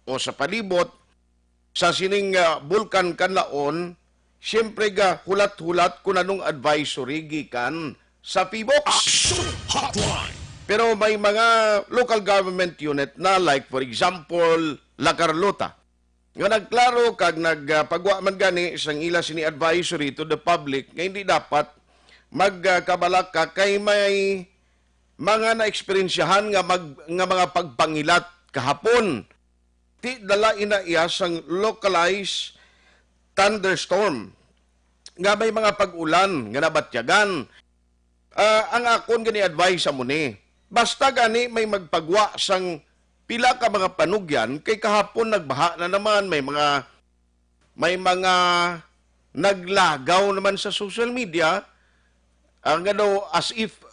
o sa palibot sa sining bulkan kanlaon, siyempre ga hulat-hulat kung anong advisory gikan sa PBOX. Action Hotline. Pero may mga local government unit na like for example, La Carlota, nga nagklaro kag nagpagwa man gani isang ila sini advisory to the public nga hindi dapat magkabalak ka kay may mga na-eksperyensyahan nga mga pagpangilat kahapon. Ti dala ina iya sang localized thunderstorm nga may mga pag-ulan nga nabatyagan. Ang akon gani advice mo ni, basta gani may magpagwa sang pila ka mga panugyan kay kahapon nagbaha na naman, may mga naglagaw naman sa social media nga daw as if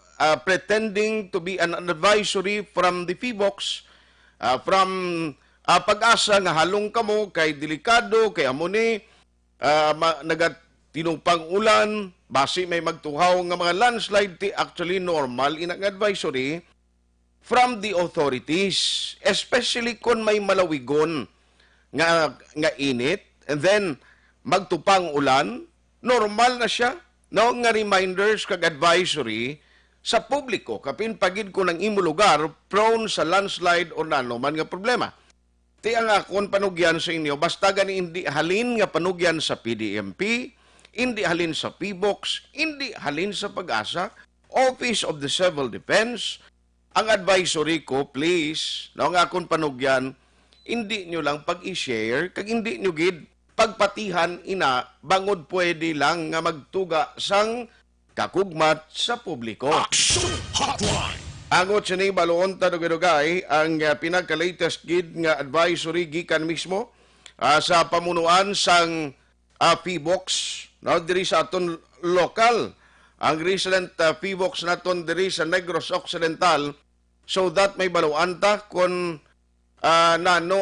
pretending to be an advisory from the PBOX, from pag-asa nga halong kamo kay delikado kay amo ni nagatinupang ulan, basi may magtuhaw nga mga landslide, ti actually normal inang advisory from the authorities, especially kung may malawigon nga init and then magtupang ulan, normal na siya no nga reminders kag advisory sa publiko kapin pagid ko ng imo lugar prone sa landslide o nanuman nga problema. Ti ang akon panugyan sa inyo, basta gani hindi halin nga panugyan sa PDMP, hindi halin sa PBOX, hindi halin sa Pag-asa, Office of the Civil Defense. Ang advisory ko, please, no, ang akon panugyan, hindi nyo lang pag-i-share, kag hindi nyo gid pagpatihan ina, bangod pwede lang nga magtuga sang kakugmat sa publiko. Action Hotline. Angot sa ni baloon tanugay ang pinagka-latest gid nga advisory gikan mismo sa pamunuan sang PBOX, no, diri sa aton lokal. Ang recent PBOX naton diri sa Negros Occidental, so that may baluan ta kung nano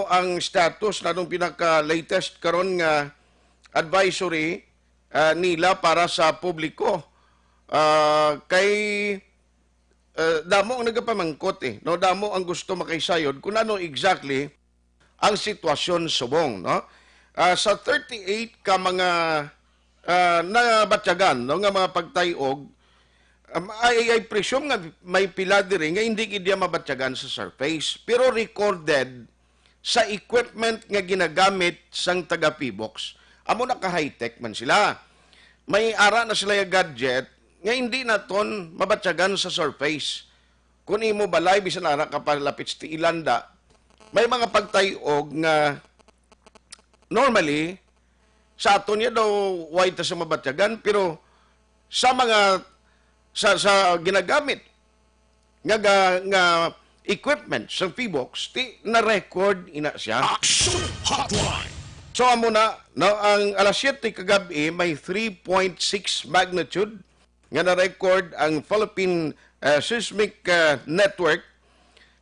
ang status nanong pinaka-latest karon nga advisory nila para sa publiko. Kay damo ang nagapamangkot no, damo ang gusto makaisayod kung ano exactly ang sitwasyon subong, no. Sa 38 ka mga nabatyagan, no, nga mga pagtayog, I presume nga may pila diri nga hindi gid mabatyagan sa surface pero recorded sa equipment nga ginagamit sang taga PBOX. Amo na ka high-tech man sila. May ara na sila yung gadget nga hindi naton mabatyagan sa surface. Kung imo balay bisan ara ka palapit sa ilanda, may mga pagtayog nga normally sa aton niya daw wide ta sa mabatyagan pero sa mga sa ginagamit nga equipment sa PBOX, ti na-record ina siya. Action Hotline. So amo na, no, ang alas 7 kagabi may 3.6 magnitude nga na-record ang Philippine Seismic Network,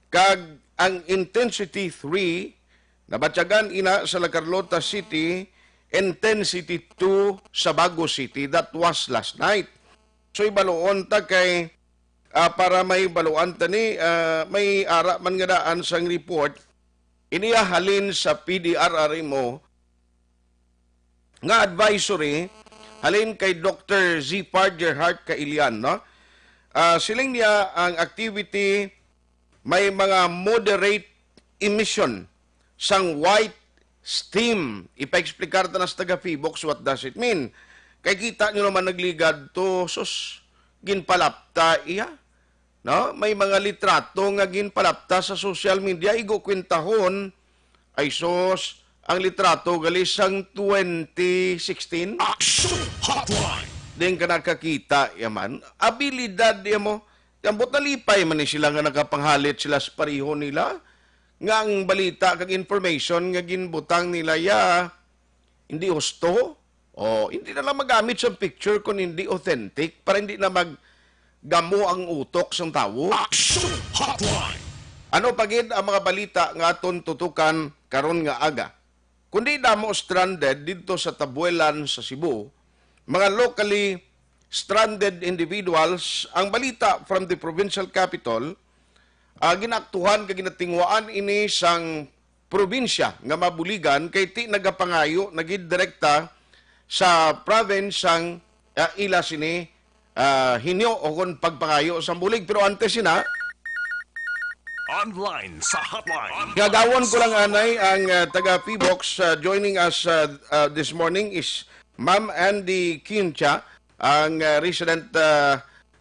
kag ang intensity 3 nabatyagan ina sa La Carlota City, intensity 2 sa Bago City. That was last night. So ibaluon ta kay para may baluan ta ni may ara man nga daan sang report iniya halin sa PDRRA mo nga advisory halin kay Dr. Z. Gerhart Kailian, no. Siling niya ang activity may mga moderate emission sang white steam. Ipa-explikar ta nas taga PBOX what does it mean. Kay kita nyo naman nagligad to, sus, ginpalapta iya. No? May mga litrato nga ginpalapta sa social media, igukwintahon, ay sus, ang litrato galisang 2016. Action Hotline. Din ka nakakita, yaman. Abilidad, mo. Yambot na lipay man ni sila nga nakapanghalit sila sa pariho nila. Nga ang balita, kag information, nga ginbutang nila, hindi husto. Hindi na lang magamit sa picture kung hindi authentic para hindi na maggamo ang utok sa tao. Action Hotline. Ano pagid ang mga balita nga aton tutukan karon nga aga? Kundi damo stranded dito sa Tabuelan sa Cebu, mga locally stranded individuals, ang balita from the provincial capital, ginaktuhan kag ginatingwaan ini sang probinsya nga mabuligan kay ti nagapangayo nagid direkta sa province sang ila sini hinyo o kon pagpangayo sa bulig. Pero antes sina, Online sa hotline. gagawon ko lang anay ang taga PBOX. Joining us this morning is Ma'am Andy Quincha, ang resident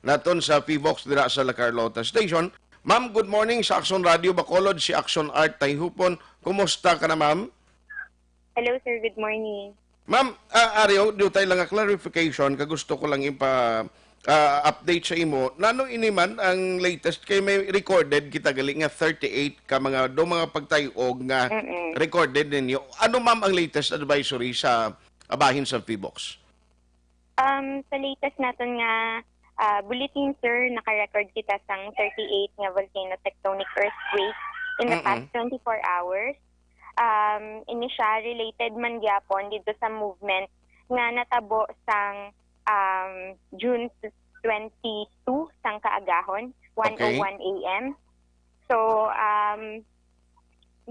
naton sa PBOX dira sa La Carlota Station. Ma'am, good morning sa Action Radio Bacolod, si Action Art Tayhupon. Kumusta ka na, ma'am? Hello, sir. Good morning. Ma'am, Aryo, di tayo lang clarification, kagusto ko lang update sa imo. Nano ini man ang latest kay may recorded kita gali nga 38 ka mga pagtayog nga recorded ninyo. Ano ma'am ang latest advisory sa abahin sa PBOX? Sa latest natin nga bulletin, sir, naka-record kita sang 38 nga volcano tectonic earthquake in the past 24 hours. Ini siya related man gyapon dito sa movement nga natabo sang June 22 sang kaagahon, 1:01 a.m. So,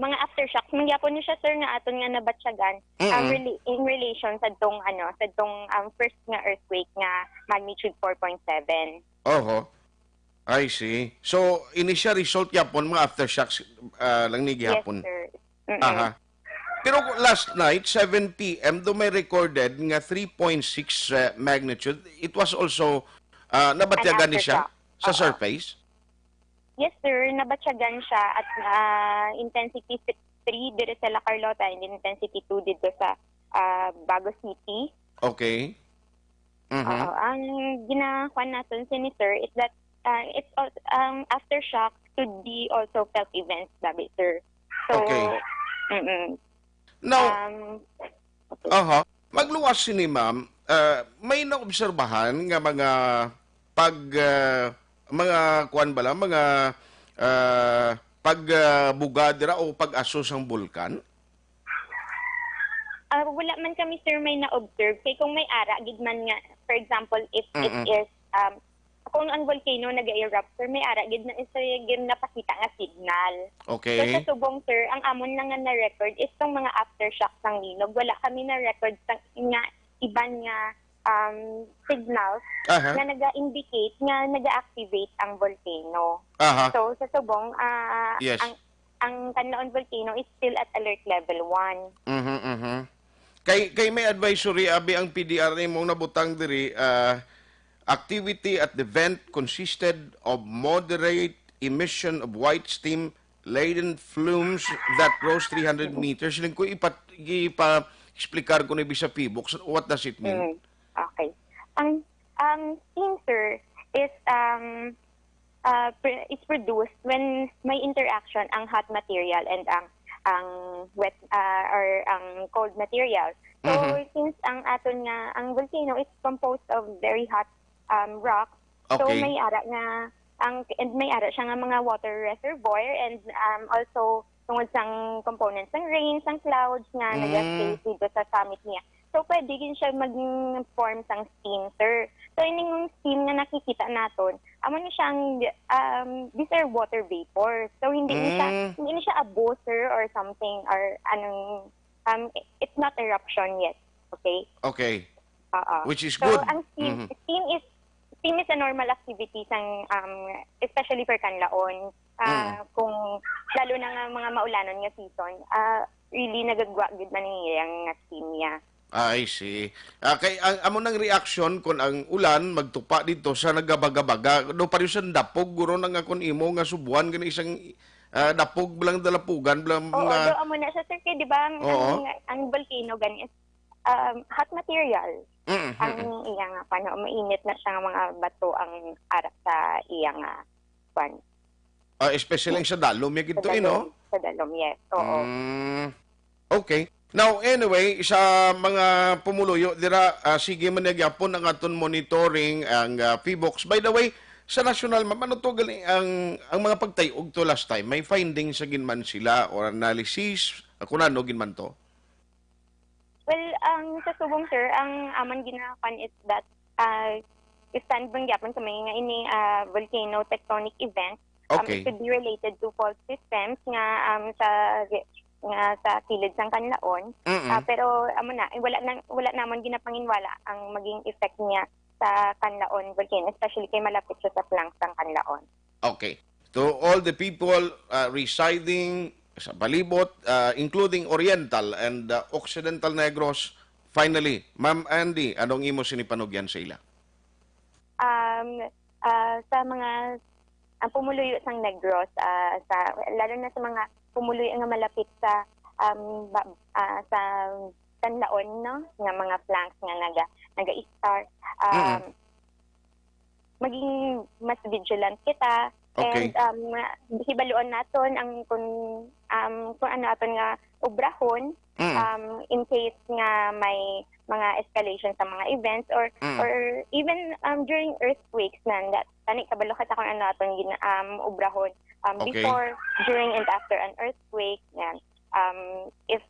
mga aftershocks man gyapon ni siya, sir, nga aton nga nabatsyagan in relation sa dong first nga earthquake nga magnitude 4.7. Oho. I see. So, initial result yapon mga aftershocks lang ni Yes, gyapon. sir. Aha. Pero last night, 7 p.m., do may recorded nga 3.6 magnitude. It was also, nabatyagan ni siya sa surface? Yes, sir. Nabatsyagan siya at intensity 3 dito sa La Carlota and intensity 2 dito sa Bago City. Okay. Ang ginakuan natin, sir, is that it's aftershock could be also felt events, sabi, sir. So, Okay. Now, okay. magluwas ni ma'am, may naobserbahan nga mga kuan bala, mga pagbuga dira o pag-aso sang bulkan? Wala man kami, sir, may na-observe. Kaya kung may ara, gid man nga, for example, if it is, kung ang volcano nag-erupt, sir, may ara, gid napakita nga signal. Okay. So sa subong, sir, ang amon lang nga na-record is itong mga aftershocks ng linog. Wala kami na-record sa nga iban nga signals na nag-indicate nga nag-activate ang volcano. So sa subong, Yes. ang Canlaon volcano is still at alert level 1. Kay may advisory abi ang PDR mong nabutang diri, activity at the vent consisted of moderate emission of white steam laden flumes that rose 300 meters. Lang ko ipa-explicar ko na ibig sa PBOX. What does it mean? Okay. Ang steam, sir, is produced when may interaction ang hot material and ang wet or ang cold material. So since ang aton nga ang volcano is composed of very hot rock, so Okay. may ara siya nga mga water reservoir and also tungod sang components ng rain, sang clouds nga nag-stay dito sa summit niya. So pwede din siya mag-form sang steam, sir. So ining steam nga nakikita naton, amo ni siyang these are water vapor. So hindi ni siya a booster or something or it's not eruption yet. Okay? Okay. Which is So good. ang steam is a normal activity sang especially for Canlaon. Kung lalo na nga mga maulanon nga season, really nagagwa gud man ang steam niya. I see. Kay ang amo nang reaction kon ang ulan magtupa dito sa nagabaga-baga. Do pa rin sa dapog guro nang akon imo nga subuan gani isang dapog bilang dalapugan bilang Oo, mga amo na siya, sir, kay di ba ang volcano gani is hot material. Ang iya nga pano mainit na siya nga mga bato ang arap sa iya nga pan. especially sa dalom ya gito no. Sa dalom, yes. Oo. Okay. Now, anyway, sa mga pumuluyo, dira, sige man nagyapon ang aton monitoring ang PBOX. By the way, sa national, ano to gali, ang mga pagtayog to last time, may findings sa ginman sila or analysis, kung ano ginman to? Well, sa subong, sir, ang aman ginapan is that stand bang gyapon sa mga ini volcano tectonic event Okay. It could be related to fault systems nga sa kilid sang kanlaon. Pero amo na wala namon ginapanginwala ang maging effect niya sa kanlaon volcano, especially kay malapit siya sa flanks sang kanlaon. Okay. To all the people residing sa palibot, including Oriental and Occidental Negros, finally, Ma'am Andy, anong imo sinipanugyan sa ila? Sa mga pumuluyo sang Negros, lalo na sa mga pumuluyo nga malapit sa sa kanlaon, no, nga mga flanks nga naga-star, maging mas vigilant kita. Okay. And hibaluon naton ang kung ano aton nga obrahon in case nga may mga escalation sa mga events or even during earthquakes na tani kabalo ka kung ano aton obrahon Okay. before, during and after an earthquake. Yan. If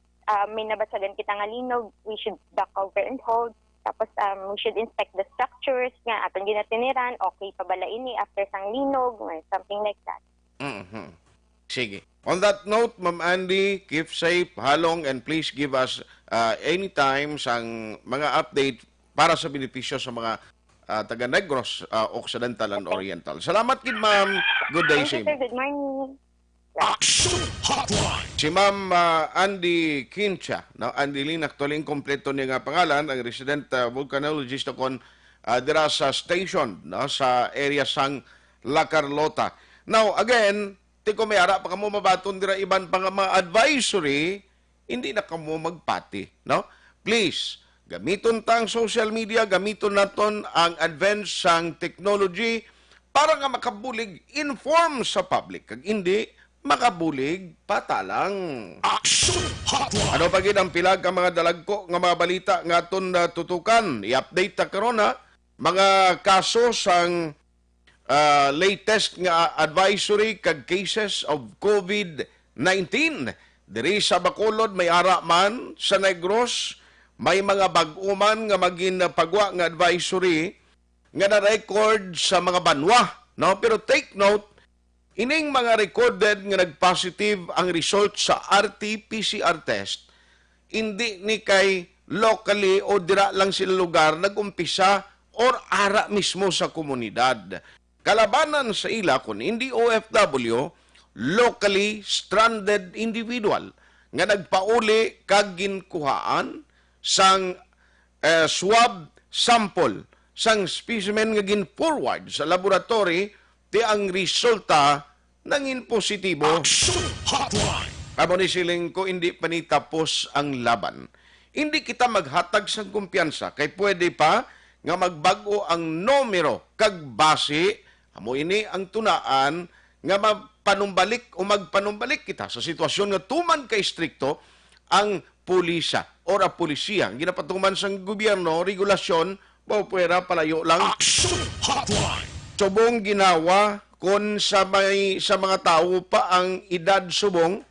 may nabasagan kita nga linog, we should duck over and hold. Tapos we should inspect the structures nga aton ginatiniran, okay pa bala ini after sang linog or something like that. Sige. On that note, Ma'am Andy, keep safe, halong, and please give us anytime sang mga update para sa benepisyo sa mga taga Negros, Occidental and Oriental. Salamat kid, Ma'am. Good day, Thank you, sir. sir. Good morning. Action Hotline. Si Ma'am Andy Quincha, no? Andy Lin, actually kompleto niya nga pangalan, ang resident volcanologist akon dira sa station, no? Sa area sang La Carlota. Now, again, tiko may ara pa kamo mabaton dira iban pa nga mga advisory, hindi na kamo magpati, no? Please, gamiton tang social media, gamiton naton ang advance sang technology para nga makabulig inform sa public. Kag hindi makabulig patalang. Action Hotline. Ano pa gid ang pilag ka mga dalagko nga mga balita nga aton tutukan? I-update ta karon ha. Mga kaso sang latest nga advisory kag cases of COVID-19. Diri sa Bacolod may ara man, sa Negros may mga bag-uman nga maging pagwa nga advisory nga na-record sa mga banwa, no? Pero take note, ining mga recorded nga nag-positive ang result sa RT-PCR test, hindi ni kay locally o dira lang sila lugar nag-umpisa or ara mismo sa komunidad. Kalabanan sa ila kung hindi OFW, locally stranded individual nga nagpauli kag ginkuhaan sang swab sample sang specimen nga gin-forward sa laboratory ti ang resulta nangin positibo. Action Hotline. Amo ni siling ko hindi pa ni tapos ang laban. Hindi kita maghatag sang kumpiyansa kay pwede pa nga magbago ang numero kag base amo ini ang tunaan nga mapanumbalik o magpanumbalik kita sa sitwasyon nga tuman kay strikto ang pulisa or a pulisiya. Ginapatuman sang gobyerno regulasyon o pwera palayo lang. Action Hotline. Subong ginawa kung sa mga tao pa ang edad subong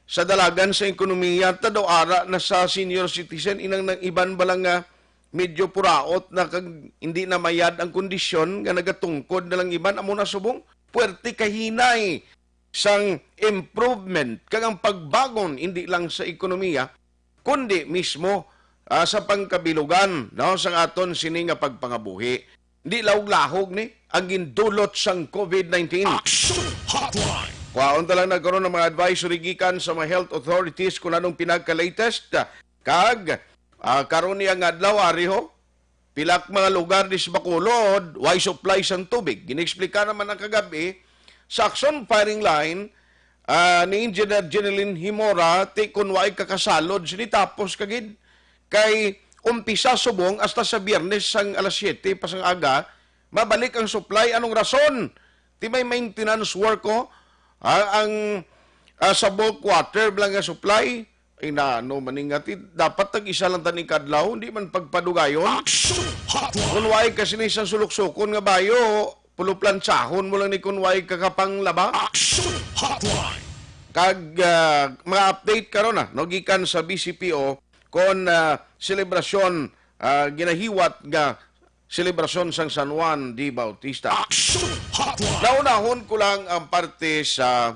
sa dalagan sa ekonomiya tado ara na sa senior citizen inang nang iban balang nga medyo puraot na kag hindi na mayad ang kondisyon nga nagatungkod na lang iban amo na subong puwerte kahinay sang improvement kag ang pagbagon hindi lang sa ekonomiya kundi mismo sa pangkabilugan, no, sa aton sini nga pagpangabuhi. Di lahog-lahog ni ang gindulot sang COVID-19. Action Hotline. Kwaon talang nagkaroon ng mga advisory gikan sa mga health authorities kung anong pinagka-latest. Kag karon niya nga adlaw ariho pilak mga lugar di sa Bacolod why supply sang tubig. Gineksplika naman ang kagabi sa Action Firing Line ni Engineer Jeneline Himora ti kun way kakasalod sini tapos kagid kay umpisa subong hasta sa Biyernes sang alas 7 pasang aga mabalik ang supply. Anong rason? Ti may maintenance work ko ang sa bulk water lang nga supply ay na no maningati dapat tag isa lang taning kadlaw hindi man pagpadugayon. Action Hotline. Kunway kasi ni sa sulok-sukon nga bayo pulo plantsahon mo lang ni kunway kakapang laba. Action Hotline. Kag mga update karon na no gikan sa BCPO kon selebrasyon ginahiwat nga selebrasyon sang San Juan de Bautista. Action Hotline. Naunahon ko lang ang parte sa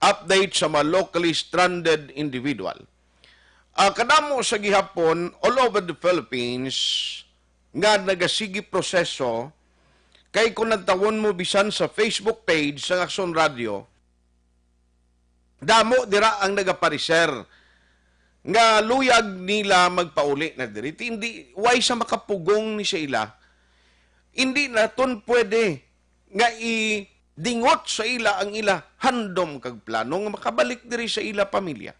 update sa mga locally stranded individual. Kadamo sa gihapon all over the Philippines nga nagasigi proseso kay kung nagtawon mo bisan sa Facebook page sa Action Radio, damo dira ang nagapariser nga luyag nila magpauli na diri. Hindi, why sa makapugong ni sa ila, hindi naton pwede nga dingot sa ila ang ila handom kag plano nga makabalik diri sa ila pamilya.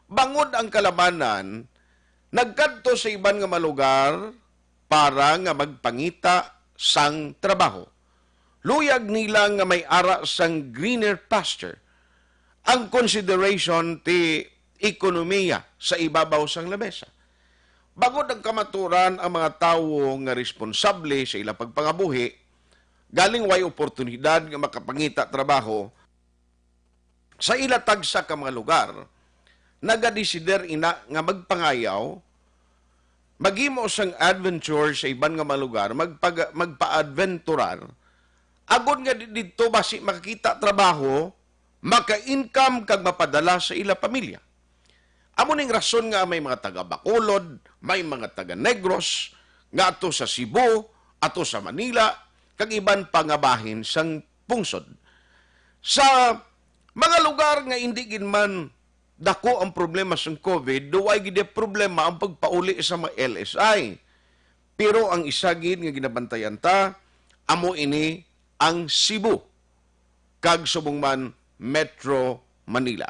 Bangod ang kalabanan, nagkadto sa iban nga malugar para nga magpangita sang trabaho. Luyag nila nga may ara sang greener pasture. Ang consideration ti ekonomiya sa ibabaw sang lamesa. Bangod ang kamaturan ang mga tawo nga responsable sa ilang pagpangabuhi, galing way oportunidad nga makapangita trabaho sa ila tagsa ka mga lugar, nagadesider ina nga magpangayaw, maghimo sang adventure sa iban nga mga lugar, magpa-adventurar, agod nga dito basi makakita trabaho, maka-income kag mapadala sa ila pamilya. Amo ning rason nga may mga taga Bacolod, may mga taga Negros, nga ato sa Cebu, ato sa Manila, kag iban pangabahin sang pungsod. Sa mga lugar nga hindi ginman dako ang problema sa COVID, duway gid problema ang pagpauli sa mga LSI. Pero ang isa gid nga ginabantayan ta, amo ini ang Cebu kag subong man Metro Manila.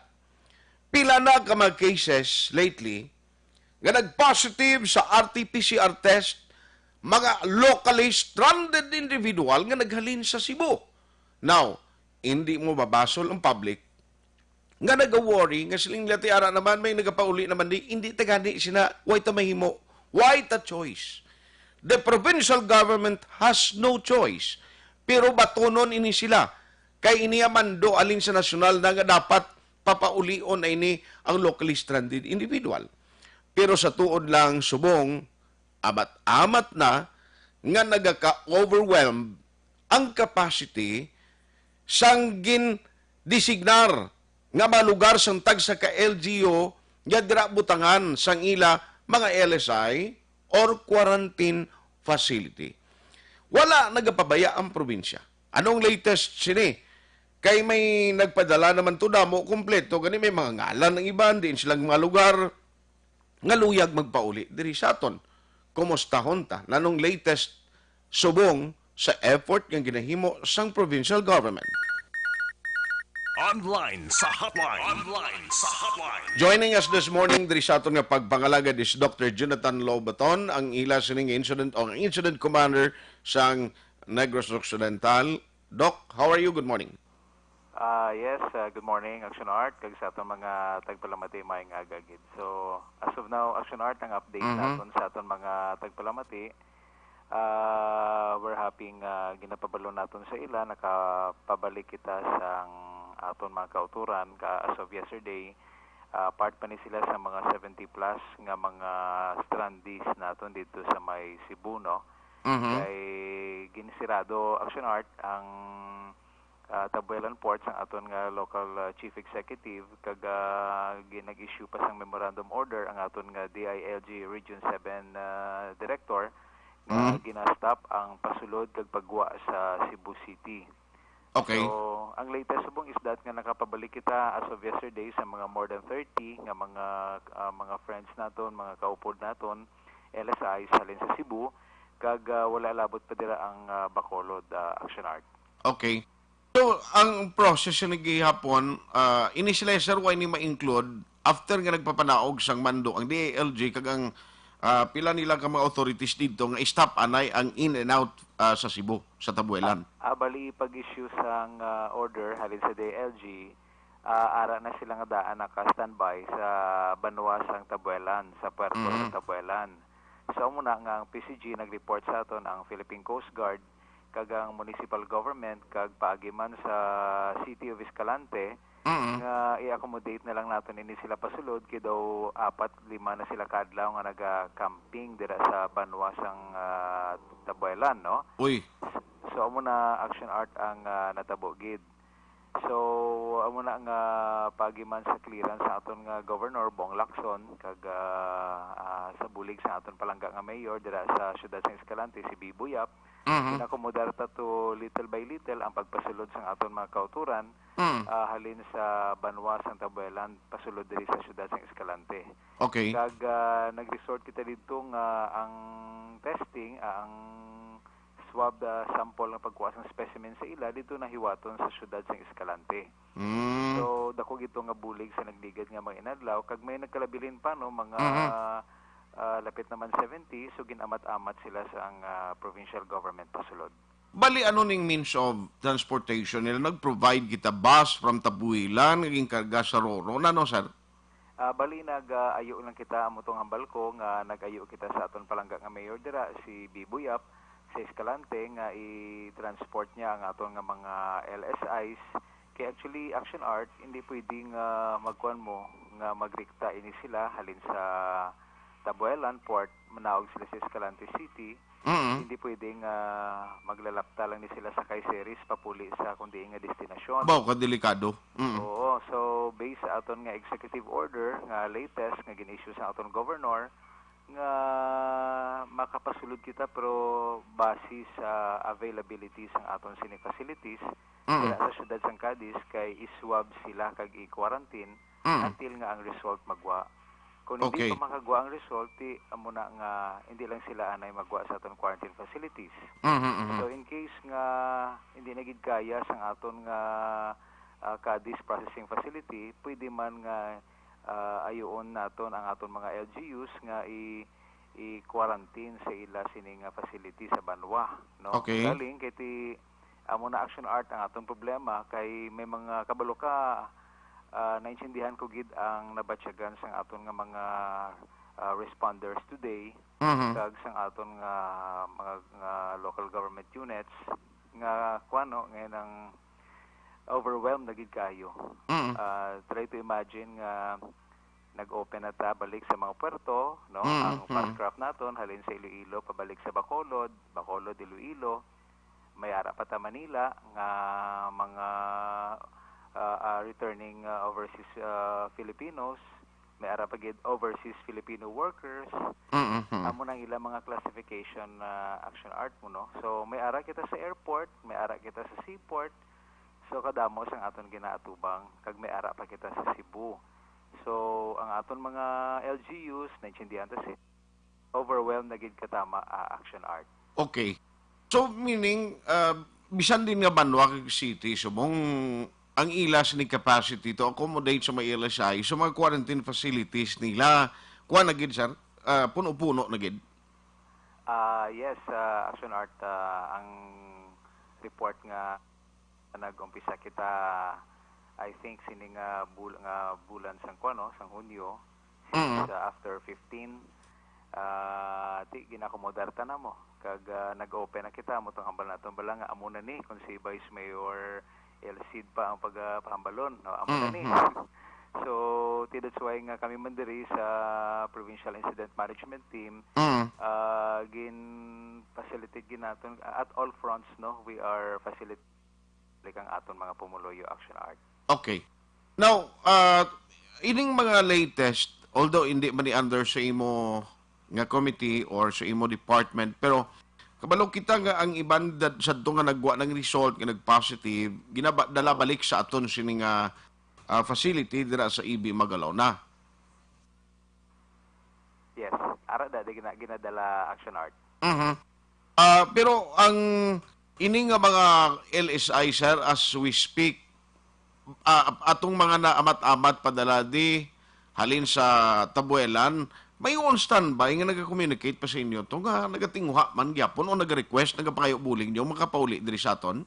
Pila na ka mga cases lately nga nag-positive sa RT-PCR test, mga locally stranded individual nga naghalin sa Cebu. Now, hindi mo babasol ang public nga nag-worry, nga siling latiara naman, may nagapauli naman hindi tagani sina, why ta mahimo? Why ta choice? The provincial government has no choice. Pero batonon ini sila. Kay iniamando alin sa nasyonal na nga dapat papaulion ay ini ang locally stranded individual. Pero sa tuod lang subong, amat-amat na nga nagaka-overwhelmed ang capacity sang gin-designar nga malugar sang tag sa ka-LGU nga dira butangan sang ila mga LSI or quarantine facility. Wala nagapabaya ang probinsya. Anong latest sini? Kay may nagpadala naman to damo kompleto gani may mga ngalan ng iban din silang mga lugar nga luyag magpauli diri sa aton. Kumustahon ta nanong latest subong sa effort nga ginahimo sang provincial government. Online sa hotline. Online sa hotline. Joining us this morning diri sa aton nga pagpangalagad is Dr. Jonathan Lobaton, ang ila sining incident o incident commander sang Negros Occidental. Doc, how are you? Good morning. Yes, good morning, Action Art, kag sa atong mga tagpalamati may nga agagid. So, as of now, Action Art, ang update naton sa atong mga tagpalamati, we're happy nga ginapabalo naton sa ila, nakapabalik kita sa aton mga kauturan, as of yesterday, part pa ni sila sa mga 70 plus nga mga strandees naton dito sa may Cebu, no? Kay ginisirado, Action Art, ang Tabuelan Port ang aton nga local chief executive kag ginag-issue pa sang memorandum order ang aton nga DILG Region 7 director nga ginastop ang pasulod kag pagwa sa Cebu City. Okay. So, ang latest subong is that nga nakapabalik kita as of yesterday sa mga more than 30 nga mga friends naton, mga kaupod naton, LSI halin sa Cebu kag wala labot pa dira ang Bacolod, Action Art. Okay. So, ang process na naghihapon, initially, sir, why ni ma-include after nga nagpapanaog sang mando, ang DILG, kag ang pila nila ka mga authorities dito nga stop anay ang in and out sa Cebu, sa Tabuelan. Bali, pag-issue sang order halin sa DILG, ara na sila nga daan naka-standby sa Banwa sang Tabuelan, sa puerto ng Tabuelan. So, muna nga ang PCG nag-report sa aton ang Philippine Coast Guard, kag ang municipal government kag paagiman sa City of Escalante nga i-accommodate na lang naton ini sila pasulod kay daw 4-5 na sila kadlaw nga naga-camping dira sa Banwa sang Tabuelan, no? Uy. So amo na action art ang natabo gid. So amo na nga pagiman sa clearance sa aton nga Governor Bong Lacson kag sa bulig sa aton palangga nga mayor dira sa siyudad sa Escalante si Bibuyap. Inakomodar ta to little by little ang pagpasulod sa aton mga kauturan halin sa Banwa sang Tabuelan pasulod diri sa siyudad sa Escalante. Okay. Kag nag-resort kita dito nga ang testing ang swab sample ng pagkuha ng specimen sa ila dito na hiwaton sa siyudad sa Escalante. So dako gito nga bulig sa nagligad nga mga inadlaw kag may nagkalabilin pa no mga lapit naman 70 so ginamat-amat sila sa ang provincial government pasulod. Bali, ano ning means of transportation nila? Nag-provide kita bus from Tabuilan, naging karga sa Roro. Ano, sir? Bali, nag-ayo lang kita amo tong hambal ko nga nag-ayo kita sa aton palangga nga mayor dira si Bibuyap sa Escalante nga i-transport niya ang aton nga mga LSIs. Kaya actually, Action Art, hindi pwedeng magkuhan mo nga magrikta ini sila halin sa Tabuelan Port, manawag sila sa Escalante City. Hindi pwedeng maglalapta lang ni sila sa Caiceres papuli sa kundi nga destinasyon. Baw, kadelikado. Oo, so based sa aton nga executive order nga latest nga gin-issue sa aton governor nga makapasulod kita pero base sa availability sa aton sini facilities dira sa siyudad sang Cadiz kay iswab sila kag i-quarantine until nga ang result magwa. Kung hindi pa makagwa ang result, amo na nga hindi lang sila anay magwa sa aton quarantine facilities. So in case nga hindi na gid kaya sa aton nga Cadiz processing facility, pwede man nga ayoon naton ang aton mga LGUs nga i-quarantine sa ila sining facility sa Banwa, no? Okay. Galing kay amo na Action Art ang aton problema kay may mga kabalo ka naintindihan ko gid ang nabatsyagan sang aton nga mga responders today kag sang aton nga mga local government units nga kuano ngayon ang overwhelmed na gid kayo. Try to imagine nga nag-open na ta balik sa mga puerto, no? Ang fast craft naton halin sa Iloilo pabalik sa Bacolod, Bacolod Iloilo, may ara pa ta Manila nga mga returning overseas Filipinos, may ara pa gid overseas Filipino workers. Amo nang ilang mga classification Action Art mo, no? So may ara kita sa airport, may ara kita sa seaport. So kadamo sang aton ginaatubang kag may ara pa kita sa Cebu. So ang aton mga LGUs naintindihan ta si overwhelmed na gid katama Action Art. Okay. So meaning bisan din nga Banwa kag City subong ang ilas ni capacity to accommodate sa mga LSI sa mga quarantine facilities nila kuha na gid sir puno-puno na gid. Yes, Action Art ang report nga nag-umpisa kita I think sining bulan sang kuno sang Hunyo since after 15 di ginakomodar ta namo kag nag-open na kita mo tong hambal naton bala nga amo na ni kun si Vice Mayor LCD pa ang pagpahambalon, no? Amo na ni. So that's why nga kami man diri sa Provincial Incident Management Team gin facilitate gin naton at all fronts, no? We are facilitating ang aton mga Pumuloyo Action Art. Okay. Now, ining mga latest, although hindi man ni under sa imo nga committee or sa imo department, pero kabalo kita nga ang iban sa nga nagwa ng result nga nag-positive, ginadala balik sa aton sini nga facility dira sa EB Magalaw na. Yes, ara da ginadala Action Art. Pero ang ini nga mga LSI sir as we speak atong mga naamat-amat padala di halin sa Tabuelan, may on standby nga nag-communicate pa sa inyo to nga nagatinguha man gyapon o nag-request nagapangayo buling nyo makapauli diri sa aton?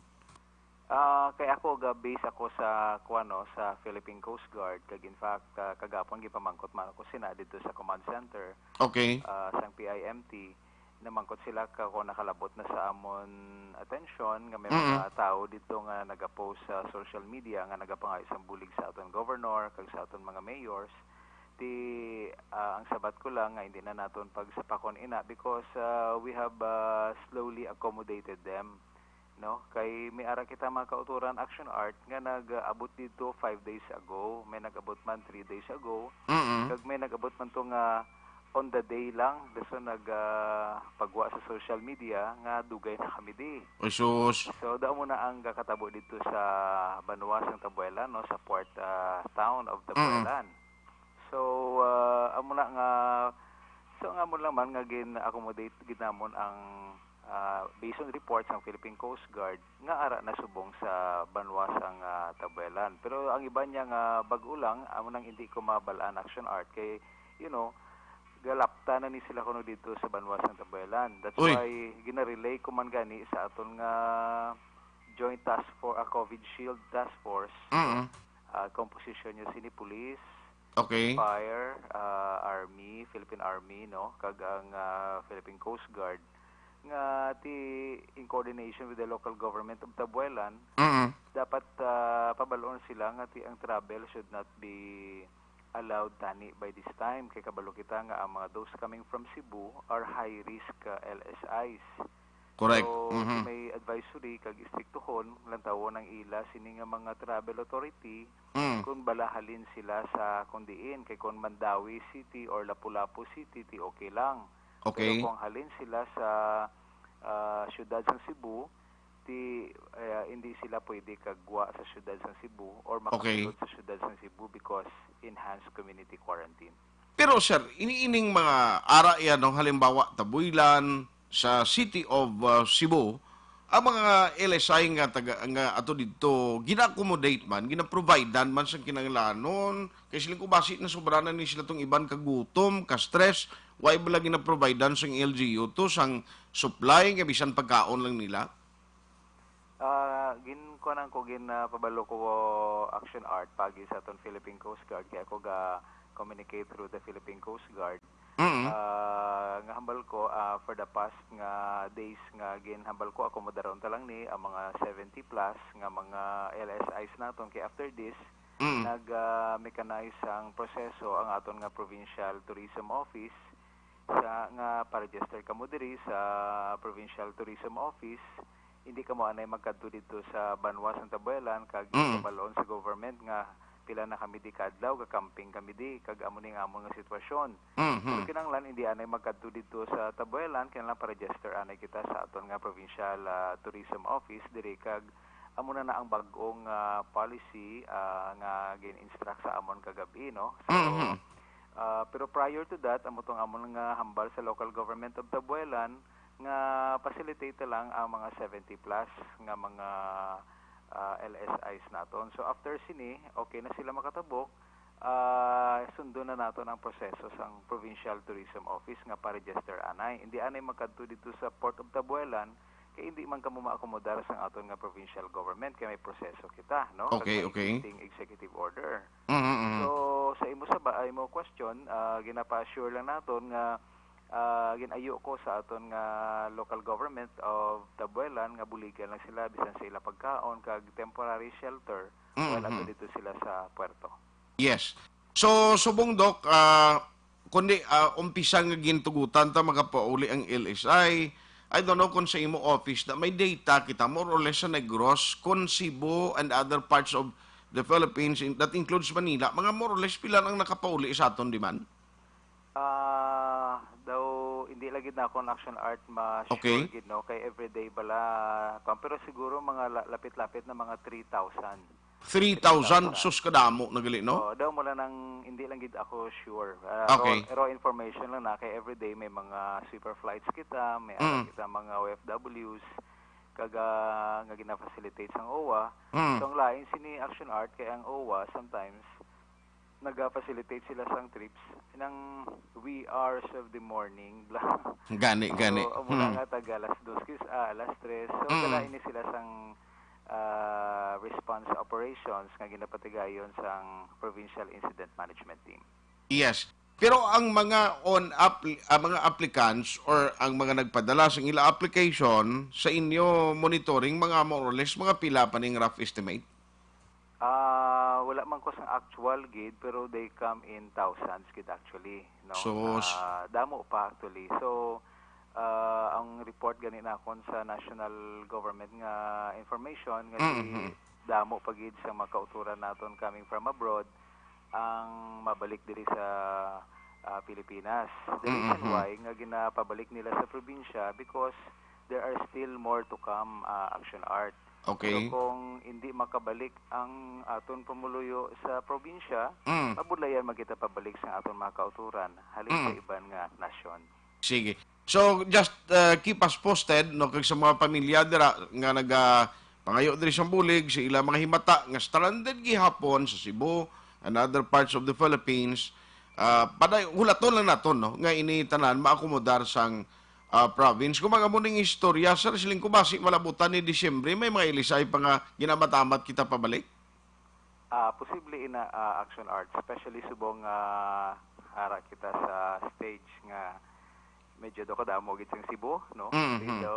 Kay ako base ako sa kuano sa Philippine Coast Guard kag in fact kagapon gipamangkot man ako sina dito sa command center. Okay. Sang PIMT namangkot sila kung nakalabot na sa amon atensyon nga may mga tao dito nga nagapost sa social media nga nagapangay isang bulig sa aton governor kag sa aton mga mayors. Ang sabat ko lang nga hindi na naton pagsapakon ina because we have slowly accommodated them, no? Kay may ara kita mga kauturan Action Art nga nag-abot dito 5 days ago, may nag-abot man 3 days ago, kag may nag-abot man to nga on the day lang, so pagwa sa social media nga dugay na kami di. Jesus. So daw mo na ang kakatabo dito sa Banuas ng Tabuelan, no, sa port town of Tabuelan. So amo na nga amo lang man nga gin-accommodate ginamon ang based on reports ng Philippine Coast Guard nga ara na subong sa Banuas ang Tabuelan. Pero ang iba niya nga bag-o lang amo nang hindi ko mabalaan Action Art kay galapta na ni sila kuno dito sa Banuas ng Tabuelan. That's why gina-relay ko man gani sa aton nga Joint Task Force, COVID Shield Task Force. Composition niya sini police, fire, army, Philippine Army, no, kag ang Philippine Coast Guard nga in coordination with the local government of Tabuelan. Dapat pabalon sila nga ang travel should not be allowed tani by this time kay kabalo kita nga ang mga those coming from Cebu are high risk LSIs. Correct. So may advisory kag istriktohon lantawo ng ila sini nga mga travel authority kung balahalin sila sa kundiin kay kung Mandawi City or Lapu-Lapu City okay lang. Pero kung halin sila sa siyudad ng Cebu hindi sila pwede kagwa sa siyudad ng Cebu or makasulod sa siyudad ng Cebu because enhanced community quarantine. Pero sir, iniining mga ara yan, no, halimbawa Tabuilan sa City of Cebu, ang mga LSI nga ato dito gina-accommodate man, gina-providean man sa kinanglanon, kay silang kubasi na sobranan ni sila tong iban kagutom, ka-stress, why ba lang gina-providean sa LGU to sang supply nga bisan pagkaon lang nila? Pabalo ko Action Art pagi sa aton Philippine Coast Guard kaya ako communicate through the Philippine Coast Guard. Nga hambal ko for the past nga days nga hambal ko akomodaron ta lang ni ang mga 70 plus nga mga LSIs naton kay after this nag-mechanize ang proseso ang aton nga Provincial Tourism Office sa nga pa-register kamo diri sa Provincial Tourism Office. Hindi ka mo anay magkadto dito sa Banuas ng Tabuelan kag balon sa government nga pila na kami di kadlaw camping kami di kag amo ning amon nga sitwasyon. So kinahanglan hindi anay magkadto dito sa Tabuelan kinahanglan pa-register anay kita sa aton nga Provincial Tourism Office diri kag amo na ang bag-ong policy nga gin-instruct sa amon kagabi, no. So pero prior to that amo tong amon nga hambal sa local government of Tabuelan nga facilitate lang ang mga 70 plus nga mga LSIs naton. So after sini, okay na sila makatabok, sundo na naton ang proseso sa Provincial Tourism Office nga pa-register anay. Hindi anay magkadto dito sa Port of Tabuelan kay hindi man kamo maakomodar sa aton nga provincial government kay may proseso kita, no? Executive order. So sa imo imo question, ginapa-assure lang naton nga ginayo ko sa aton nga local government of Tabuelan nga buligan lang sila bisan sa ila pagkaon kag temporary shelter while ato dito sila sa puerto. Yes. So subong dok kundi umpisa nga gintugutan ta magapauli ang LSI. I don't know kung sa imo office na may data kita more or less sa Negros, kun Cebu and other parts of the Philippines that includes Manila, mga more or less pila ang nakapauli sa aton di man? Daw hindi lagi na akong Action Art ma-sure gid, no, kay everyday bala pero siguro mga lapit-lapit na mga 3,000 sus kadamo nagali, no? Daw mo lang nang hindi lang gid ako sure. Raw information lang na kay everyday may mga sweeper flights kita, may kita mga OFWs nga gina-facilitate sang OWA. So ang lain sini Action Art kay ang OWA sometimes nag-facilitate sila sang trips ng wee hours of the morning. Gani. So, mula nga taga alas 2, alas 3. So, dalain ni sila sang response operations nga ginapatigayon sang Provincial Incident Management Team. Yes. Pero ang mga mga applicants or ang mga nagpadala sa ila application sa inyo monitoring mga more or less mga pila pa ning rough estimate. Wala man ko sa actual gid pero they come in thousands gid actually, no. Sus. Damo pa actually. So ang report gani na kon sa national government nga information nga damo pagid sa mga kauturan naton coming from abroad ang mabalik diri sa Pilipinas. The reason why nga ginapabalik nila sa probinsya because there are still more to come, Action Art. Okay. Pero kung hindi makabalik ang aton pamuluyo sa probinsya, mabulayan magkita pabalik sa aton mga kauturan halin sa iban nga nasyon. Sige. So just keep us posted no kag sa mga pamilya dira nga pangayo diri sa bulig sa ilang mga himata nga stranded gihapon sa Cebu and other parts of the Philippines. Paday hulaton lang naton no nga ini tanan maakomodar sang province. Kung mga muning istorya sir siling kubasi malabutan ni Disyembre may mga ilisay pa nga ginamatamat kita pabalik. Posible ina Action Art, especially subong hara kita sa stage nga medyo do kadamo gid sang Cebu, no? Medyo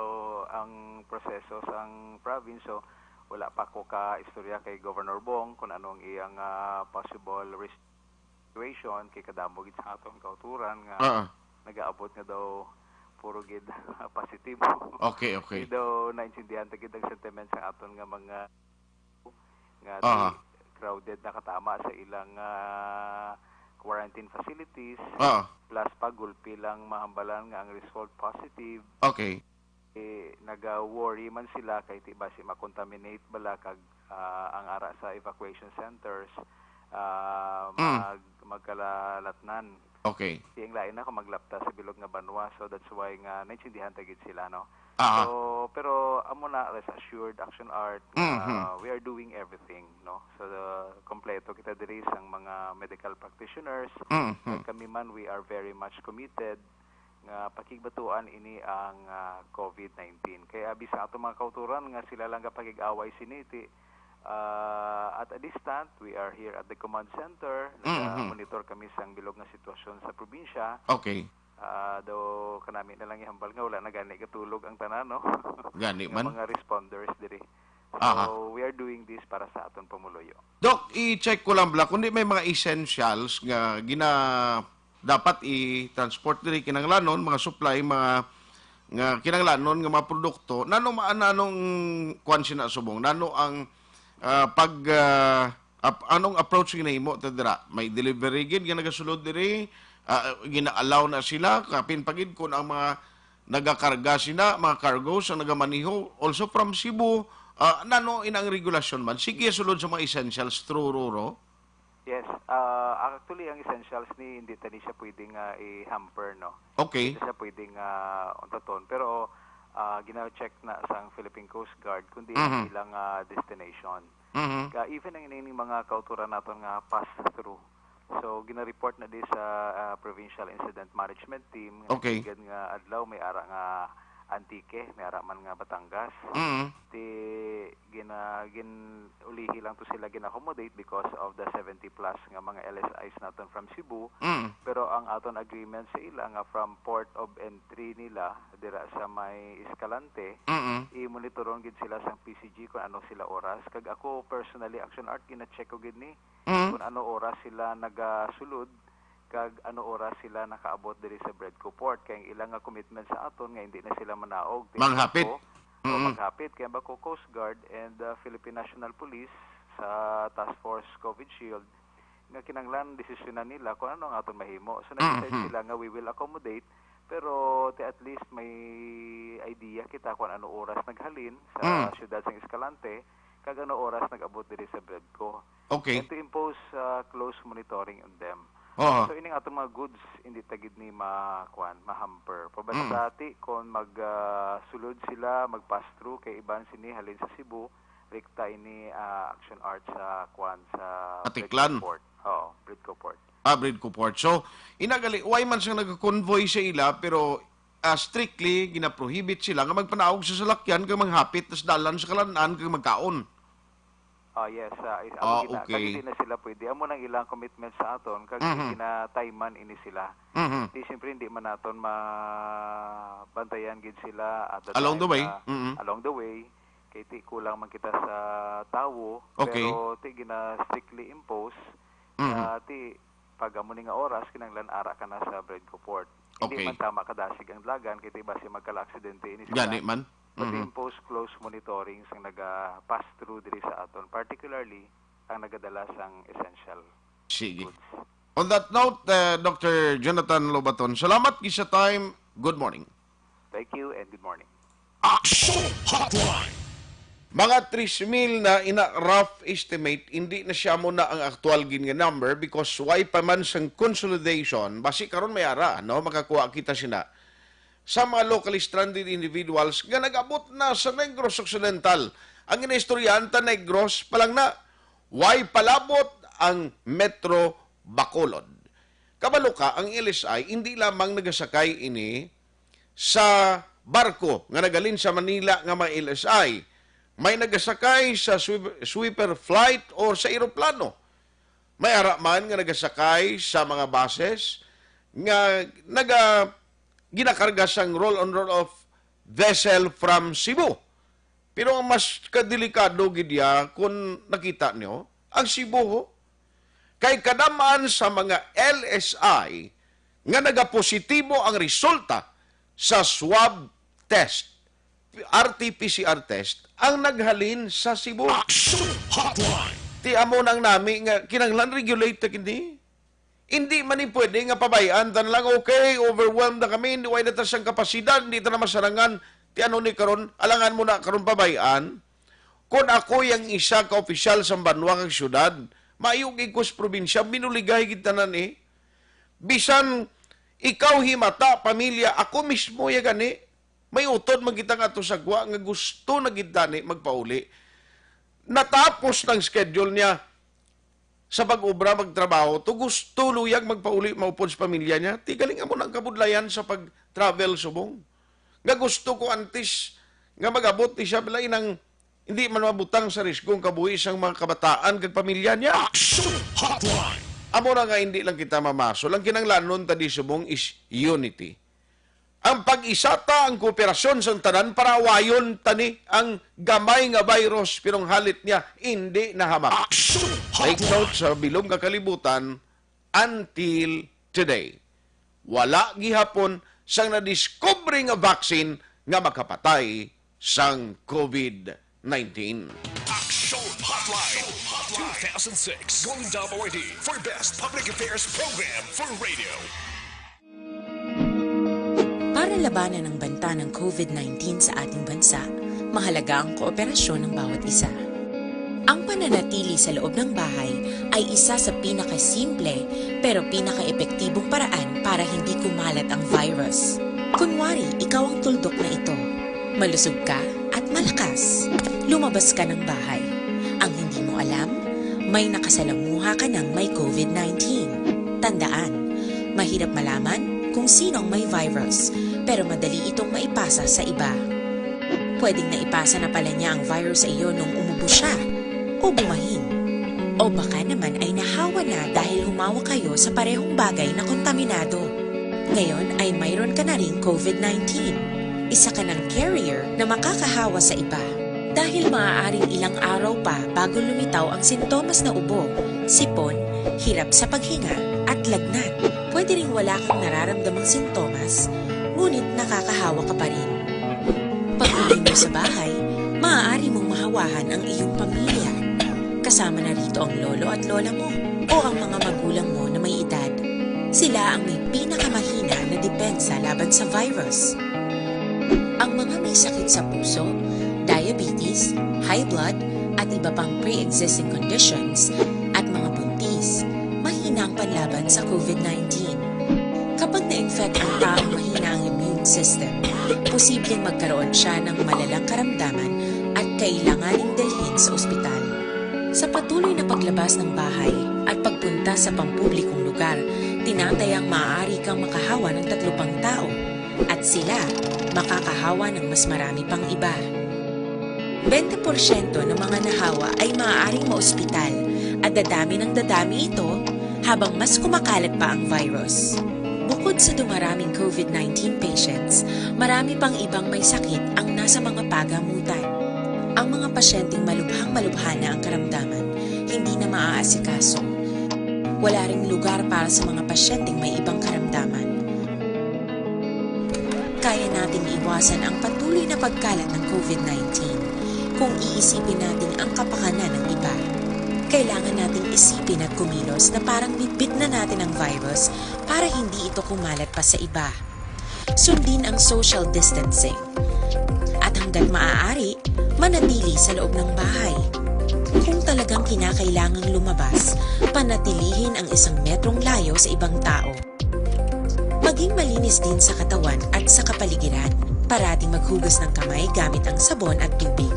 ang proseso sang province, so wala pa ko ka istorya kay Governor Bong kung anong iyang possible situation kay kadamo gid sa atong kauturan nga nagaabot nga daw puro gid positive. Okay. Di daw naintindihan ta gid ang sentiment sa aton nga mga nga crowded na katama sa ilang quarantine facilities. Plus pagulpi lang mahambalan nga ang result positive. Okay. Naga-worry man sila kay tiba si makontaminate bala kag ang ara sa evacuation centers magkalalatnan. Okay. Tiyang lain na kung maglapta sa bilog nga banwa, so that's why nga naintindihan tagid sila, no. So pero amo na rest assured Action Art, we are doing everything, no. So kompleto kita diri sang mga medical practitioners. Kami man we are very much committed nga pakigbatuan ini ang COVID-19. Kaya bisa ato mga kauturan nga sila lang kapag-away siniti. At a distant, we are here at the command center. Nag-monitor kami sa bilog nga sitwasyon sa probinsya. Okay. Do kanami na lang ihambal nga wala na gani katulog ang tanan, no. Gani man. Mga responders diri. So we are doing this para sa aton pamuluyo. Doc, i-check ko lang bala kundi may mga essentials nga dapat i-transport diri kinanglanon, mga supply, mga nga kinanglanon nga mga produkto. Nanong kwan sina subong? Nano ang anong approach ginahimo tadira? May delivery gid nga nagasulod diri, gina-allow na sila kapin pagid kun ang mga nagakarga sila, mga cargos ang nagamaniho also from Cebu. Nano inang regulasyon man? Sige sulod sa mga essentials through Ruro. Yes, actually ang essentials ni hindi tani siya pwedeng i-hamper, no. Okay. Hindi siya pwedeng untaton, pero gina-check na sa Philippine Coast Guard kundi ilang destination. Even ang ining mga kauturan naton nga pass through. So gina-report na di sa Provincial Incident Management Team. Okay. Nga adlaw may ara nga Antique, may ara man nga Batangas. Ulihi lang to sila gin-accommodate because of the 70 plus nga mga LSIs naton from Cebu. Pero ang aton agreement sa ila nga from port of entry nila dira sa may Escalante, i-monitoron gid sila sa PCG kung ano sila oras. Kag ako personally Action Art gina-check ko gid ni kung ano oras sila nagasulod kag ano oras sila nakaabot diri sa Bredco Port. Kaya ilang nga commitment sa aton nga hindi na sila manaog. Manghapit. Maghapit kaya bako Coast Guard and Philippine National Police sa Task Force COVID Shield nga kinanglan desisyonan nila kung ano ang aton mahimo. So nag-decide sila nga we will accommodate pero at least may idea kita kung ano oras naghalin sa siyudad sang Escalante kag ano oras nag-abot diri sa Bredco. Okay. And to impose close monitoring on them. So ining atong mga goods hindi tagid ni mahamper. Pabasta dati kung sulod sila mag-pass through kay iban sini halin sa Cebu, rekta ini Action Art sa sa Atiklan. Bredco Port. Bredco Port. Bredco Port. So inagali why man siyang nag-convoy sa ila pero strictly gina-prohibit sila nga magpanaog sa salakyan kag manghapit tas dalan sa kalanan kag magkaon. Yes, Okay. kag di na sila pwede amo nang ilang commitment sa aton kag tayman ini sila. Di siyempre hindi man naton mabantayan gid sila at the Along time the way. na- along the way kay ti kulang man kita sa tawo Okay. pero ti gina strictly impose ti pag amo ni nga oras kinanglan ara ka na sa Bredco Port. Hindi Okay. man tama kadasig ang dlagan kay ti base magkala-aksidente ini sila. Gani man. But impose close monitoring sang naga-pass through diri sa aton, particularly ang nagadala sang essential Sige. goods. On that note, Dr. Jonathan Lobaton, salamat sa time. Good morning. Thank you and good morning. Action Hotline. Mga 3,000 na rough estimate, hindi na siya muna ang actual gin nga number because why pa man sang consolidation, basi karon may ara, no? Makakuha kita sina sa mga locally stranded individuals nga nag-abot na sa Negros Occidental. Ang inestoryanta Negros palang na, why palabot ang Metro Bacolod. Kabalo ka, ang LSI hindi lamang nagasakay ini sa barko nga nagalin sa Manila nga mga LSI. May nagasakay sa sweeper flight or sa eroplano. May araman nga nagasakay sa mga buses nga ginakarga sang roll-on-roll-off vessel from Cebu. Pero ang mas kadelikado gidya kung nakita nyo, ang Cebu ho, kay kadamaan sa mga LSI nga nagapositibo ang resulta sa swab test, RT-PCR test, ang naghalin sa Cebu. Action Hotline. Ti amo nang nami nga kinanglan regulate kini. Hindi man ni pwede nga pabayaan tan lang okay, overwhelmed na kami, hindi way na ta siyang kapasidad, hindi ta na masarangan. Ti ano ni karon, alangan mo na karon pabayaan. Kung ako yang isa ka opisyal sa banwa kag syudad, maayong ikos probinsya, binuligay kita na ni. Bisan ikaw himata, pamilya, ako mismo ya gani. May utod magita nga to sa gwa nga gusto na kita ni magpauli. Natapos ng schedule niya sa pag-ubra, magtrabaho, to gusto luyag magpauli maupod sa pamilya niya, tigaling mo ng kabudlayan sa pag-travel subong. Nga gusto ko antis, nga mag-abot ni siya, bilay nang hindi man mabutang sa riskong kabuhi sang mga kabataan kag pamilya niya. Action Hotline. Amo na nga hindi lang kita mamaso. Lang kinanglanon tadi subong is unity. Ang pag-isata, ang kooperasyon sa tanan para awayon tani ang gamay nga virus pirong halit niya hindi nahamak. Action Take Hotline. note sa bilog nga kalibutan until today. Wala gihapon sang nadiscovery nga vaccine nga makapatay sang COVID-19. Action Hotline. 2006 Golden Dome Award for Best Public Affairs Program for Radio. Para labanan ang banta ng COVID-19 sa ating bansa, mahalaga ang kooperasyon ng bawat isa. Ang pananatili sa loob ng bahay ay isa sa pinakasimple pero pinaka-epektibong paraan para hindi kumalat ang virus. Kunwari, ikaw ang tuldok na ito. Malusog ka at malakas. Lumabas ka ng bahay. Ang hindi mo alam, may nakasalamuha ka ng may COVID-19. Tandaan, mahirap malaman kung sinong may virus, pero madali itong maipasa sa iba. Pwedeng naipasa na pala niya ang virus sa iyo nung umubo siya, o bumahin. O baka naman ay nahawa na dahil humawa kayo sa parehong bagay na kontaminado. Ngayon ay mayroon ka na ring COVID-19. Isa ka ng carrier na makakahawa sa iba. Dahil maaaring ilang araw pa bago lumitaw ang sintomas na ubo, sipon, hirap sa paghinga at lagnat. Pwede ring wala kang nararamdamang sintomas, ngunit nakakahawa ka pa rin. Pag-uwi mo sa bahay, maaari mong mahawahan ang iyong pamilya. Kasama na rito ang lolo at lola mo o ang mga magulang mo na may edad. Sila ang may pinakamahina na depensa laban sa virus. Ang mga may sakit sa puso, diabetes, high blood, at iba pang pre-existing conditions at mga buntis, mahina ang panlaban sa COVID-19. Kapag na-infect ang taong mahina ang immune system, posibleng magkaroon siya ng malalang karamdaman at kailanganing dalhin sa ospital. Sa patuloy na paglabas ng bahay at pagpunta sa pampublikong lugar, tinatayang maaari kang makahawa ng 3 pang tao at sila makakahawa ng mas marami pang iba. 20% ng mga nahawa ay maaaring maospital at dadami ng dadami ito habang mas kumakalat pa ang virus. Bukod sa dumaraming COVID-19 patients, marami pang ibang may sakit ang nasa mga pagamutan. Ang mga pasyenteng malubhang-malubha na ang karamdaman, hindi na maaasikaso. Wala ring lugar para sa mga pasyenteng may ibang karamdaman. Kaya nating iwasan ang patuloy na pagkalat ng COVID-19 kung iisipin natin ang kapakanan ng iba. Kailangan nating isipin at kumilos na parang bitbit na natin ang virus para hindi ito kumalat pa sa iba. Sundin ang social distancing. At hanggat maaari, manatili sa loob ng bahay. Kung talagang kinakailangang lumabas, panatilihin ang 1 metrong layo sa ibang tao. Maging malinis din sa katawan at sa kapaligiran. Parating maghugas ng kamay gamit ang sabon at tubig.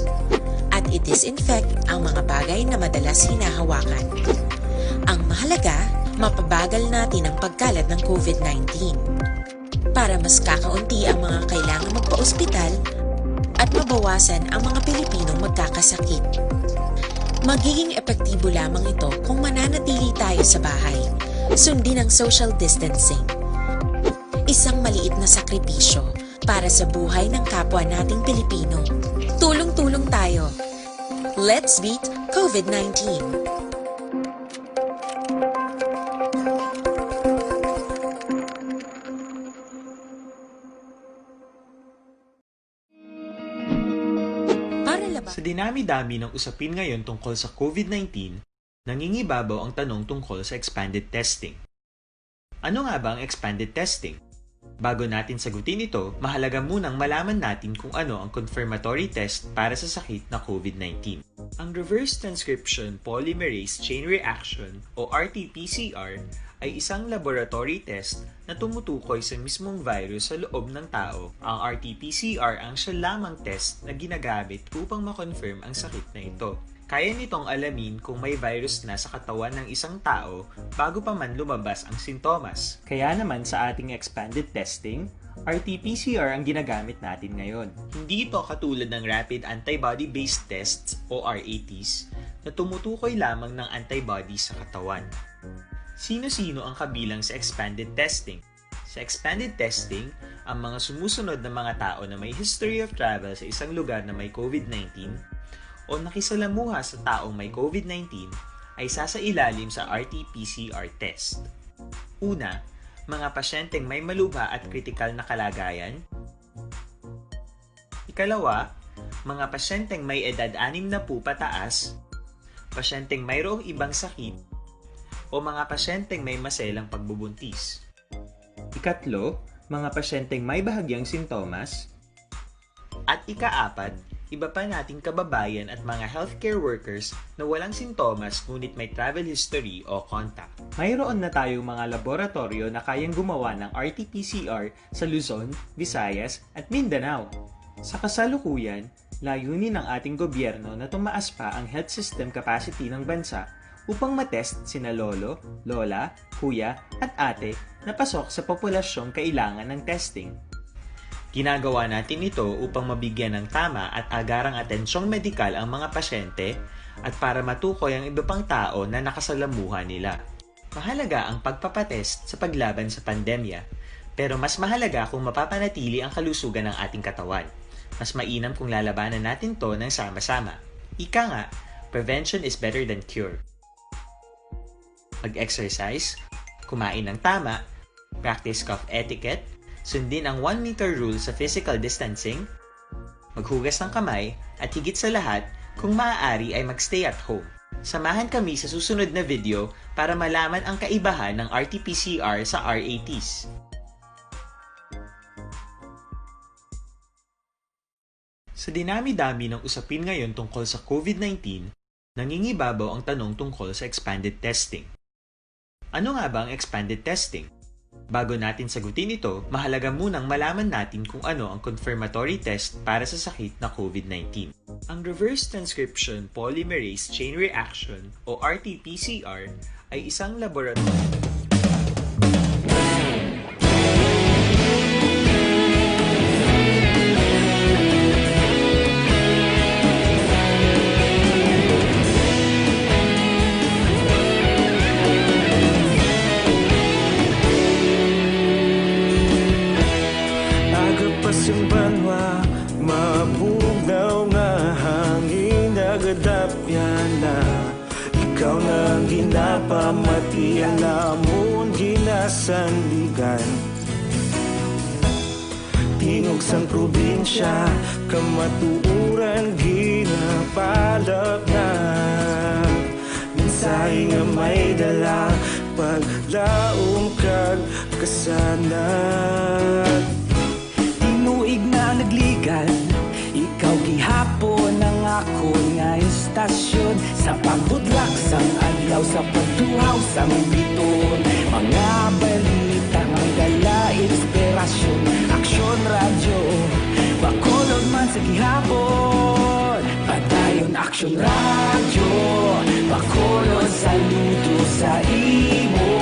At i-disinfect ang mga bagay na madalas hinahawakan. Ang mahalaga, mapabagal natin ang pagkalat ng COVID-19 para mas kakaunti ang mga kailangang magpa-ospital at mabawasan ang mga Pilipinong magkakasakit. Magiging epektibo lamang ito kung mananatili tayo sa bahay. Sundin ang social distancing. Isang maliit na sakripisyo para sa buhay ng kapwa nating Pilipino. Tulong-tulong tayo. Let's beat COVID-19. Sa dinami-dami ng usapin ngayon tungkol sa COVID-19, nangingibabaw ang tanong tungkol sa expanded testing. Ano nga ba ang expanded testing? Bago natin sagutin ito, mahalaga munang malaman natin kung ano ang confirmatory test para sa sakit na COVID-19. Ang reverse transcription polymerase chain reaction o RT-PCR ay isang laboratory test na tumutukoy sa mismong virus sa loob ng tao. Ang RT-PCR ang siya lamang test na ginagamit upang makonfirm ang sakit na ito. Kaya nitong alamin kung may virus na sa katawan ng isang tao bago pa man lumabas ang sintomas. Kaya naman sa ating expanded testing, RT-PCR ang ginagamit natin ngayon. Hindi ito katulad ng Rapid Antibody-Based Tests o RATs na tumutukoy lamang ng antibodies sa katawan. Sino-sino ang kabilang sa expanded testing? Sa expanded testing, ang mga sumusunod na mga tao na may history of travel sa isang lugar na may COVID-19 o nakisalamuha sa taong may COVID-19 ay sasailalim sa RT-PCR test. Una, mga pasyenteng may malubha at kritikal na kalagayan. Ikalawa, mga pasyenteng may edad 60 pataas, pasyenteng mayroong ibang sakit, o mga pasyenteng may maselang pagbubuntis. Ikatlo, mga pasyenteng may bahagyang sintomas. At ikaapat, iba pa nating kababayan at mga healthcare workers na walang sintomas ngunit may travel history o contact. Mayroon na tayong mga laboratorio na kayang gumawa ng RT-PCR sa Luzon, Visayas at Mindanao. Sa kasalukuyan, layunin ng ating gobyerno na tumaas pa ang health system capacity ng bansa upang matest sina lolo, lola, kuya at ate na pasok sa populasyong kailangan ng testing. Ginagawa natin ito upang mabigyan ng tama at agarang atensyong medikal ang mga pasyente at para matukoy ang iba pang tao na nakasalamuha nila. Mahalaga ang pagpapatest sa paglaban sa pandemya, pero mas mahalaga kung mapapanatili ang kalusugan ng ating katawan. Mas mainam kung lalabanan natin to ng sama-sama. Ika nga, prevention is better than cure. Mag-exercise, kumain ng tama, practice cough etiquette, sundin ang 1 meter rule sa physical distancing, maghugas ng kamay, at higit sa lahat, kung maaari ay magstay at home. Samahan kami sa susunod na video para malaman ang kaibahan ng RT-PCR sa RATs. Sa dinami-dami ng usapin ngayon tungkol sa COVID-19, nangingibabaw ang tanong tungkol sa expanded testing. Ano nga ba ang expanded testing? Bago natin sagutin ito, mahalaga munang malaman natin kung ano ang confirmatory test para sa sakit na COVID-19. Ang reverse transcription polymerase chain reaction o RT-PCR ay isang laboratory. Di alamon ginasandigan, tingog sang probinsya, kamatuuran ginapalap na. Minsay nga may dala, paglaom kag kasanat. Tinuig na nagligan, ikaw gihapon ang ako nga istasyon. Sa pagbudlak sang adlaw, sa pagtuhaw sang biton, mga balita nga dala inspirasyon. Aksyon radyo, bakolod man sa gihapon. Padayon aksyon radyo, bakolod saludo sa imo.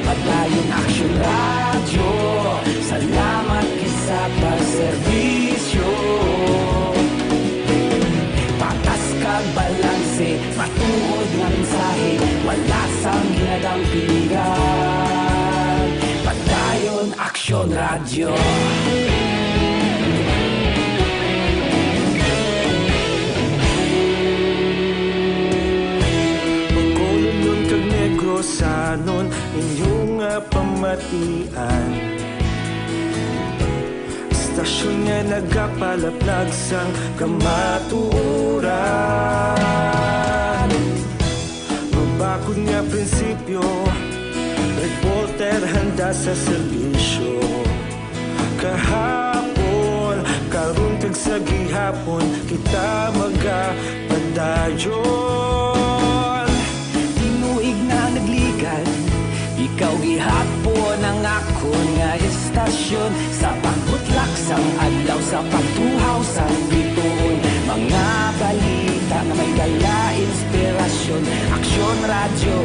Padayon aksyon radyo, salamat kisa pagserbisyo. Patas kag balanse, matuod nga mensahe, wala sang ginadampingan. Padayon aksyon radyo. Pagkolon kag negrosanon, inyong nga pamatian. Istasyon nga nagapalaplag sang kamatuoran. Mabakod nga prinsipyo, reporter handa sa serbisyo. Kahapon, karon kag sa gihapon, kita magapadayon. Tinuig na nagligan, ikaw gihapon ang ako nga istasyon. Sa pagbutlak sang adlaw, sa pagtuhaw sang biton, mga balita nga may dala inspirasyon. Aksyon radyo,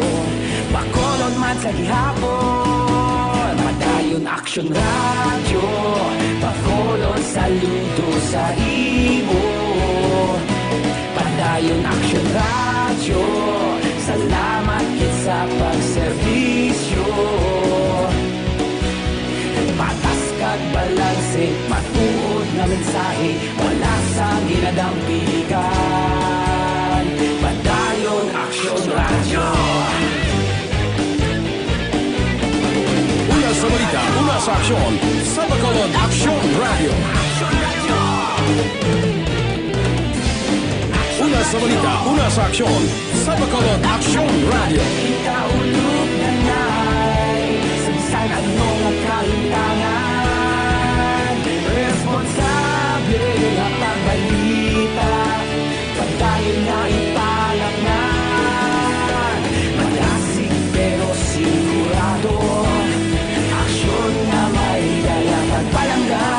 bakolod man sa gihapon. Padayon aksyon radyo, bakolod saludo sa imo. Padayon aksyon radyo, salamat kit sa pagserbisyo. Patas kag balanse, matuod na mensahe, wala sang ginadampingan. Padayon aksyon radyo. Una sa balita, una sa aksyon, sa Bacolod Aksyon Radio. Una sa balita, una sa aksyon, sa Bacolod Aksyon Radio. Ikaulog na na'y Samsan ano nga kaintangan, responsable nga pagbalita, pagdayon na ipalak na. Malasig pero sigurado, aksyon na may dala pagpalanggan.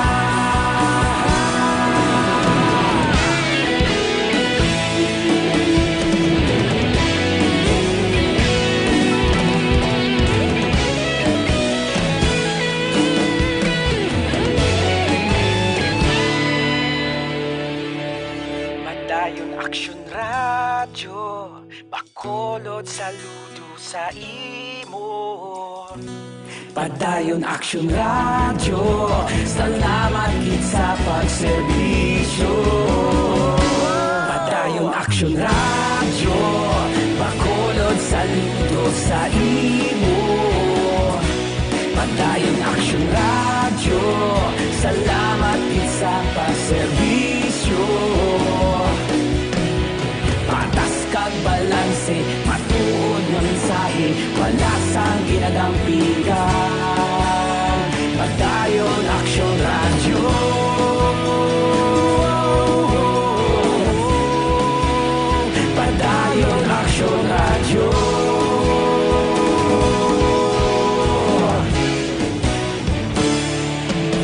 Padayon aksyon radyo, bakolod saludo sa imo. Padayon aksyon radyo, salamat kit sa pagserbisyo. Padayon aksyon radyo, bakolod saludo sa imo. Padayon aksyon radyo, salamat kit sa pagserbisyo. Patas kag balanse, matuod nga mensahe, wala sang ginadampingan. Padayon aksyon radyo. Padayon aksyon radyo.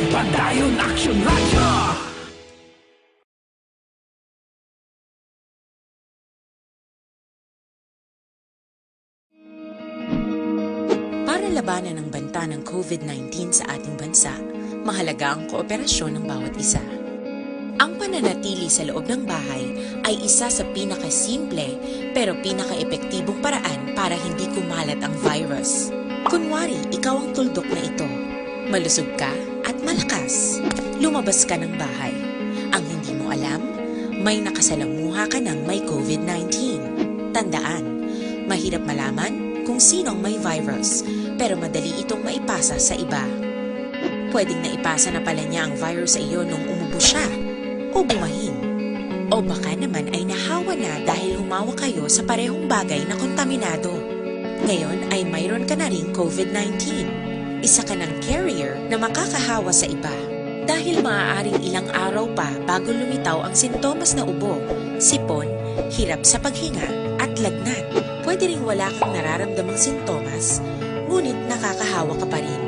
Padayon aksyon radyo. Para labanan ang banta ng COVID-19 sa ating bansa, mahalaga ang kooperasyon ng bawat isa. Ang pananatili sa loob ng bahay ay isa sa pinakasimple pero pinaka-epektibong paraan para hindi kumalat ang virus. Kunwari, ikaw ang tuldok na ito. Malusog ka at malakas. Lumabas ka ng bahay. Ang hindi mo alam, may nakasalamuha ka ng may COVID-19. Tandaan, Mahirap malaman kung sinong may virus, pero madali itong maipasa sa iba. Pwedeng naipasa na pala niya ang virus sa iyo nung umubo siya o bumahin. O baka naman ay nahawa na dahil humawa kayo sa parehong bagay na kontaminado. Ngayon ay mayroon ka na ring COVID-19. Isa ka ng carrier na makakahawa sa iba. Dahil maaaring ilang araw pa bago lumitaw ang sintomas na ubo, sipon, hirap sa paghinga at lagnat. Pwede ring wala kang nararamdamang sintomas, ngunit nakakahawa ka pa rin.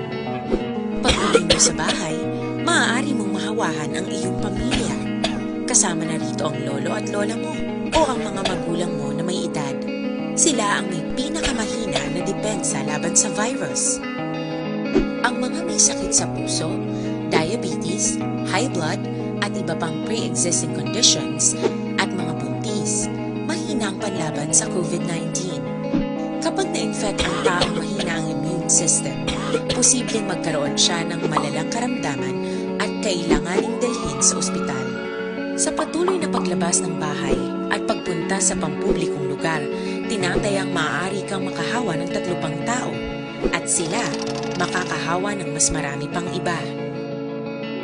Pag-uwi mo sa bahay, maaari mong mahawahan ang iyong pamilya. Kasama na rito ang lolo at lola mo o ang mga magulang mo na may edad. Sila ang may pinakamahina na depensa laban sa virus. Ang mga may sakit sa puso, diabetes, high blood, at iba pang pre-existing conditions, at mga buntis, mahina ang panlaban sa COVID-19. Kapag na-infect ang taong mahina ang immune system, posibleng magkaroon siya ng malalang karamdaman at kailanganing dalhin sa ospital. Sa patuloy na paglabas ng bahay at pagpunta sa pampublikong lugar, tinatayang maaari kang makahawa ng 3 pang tao at sila makakahawa ng mas marami pang iba.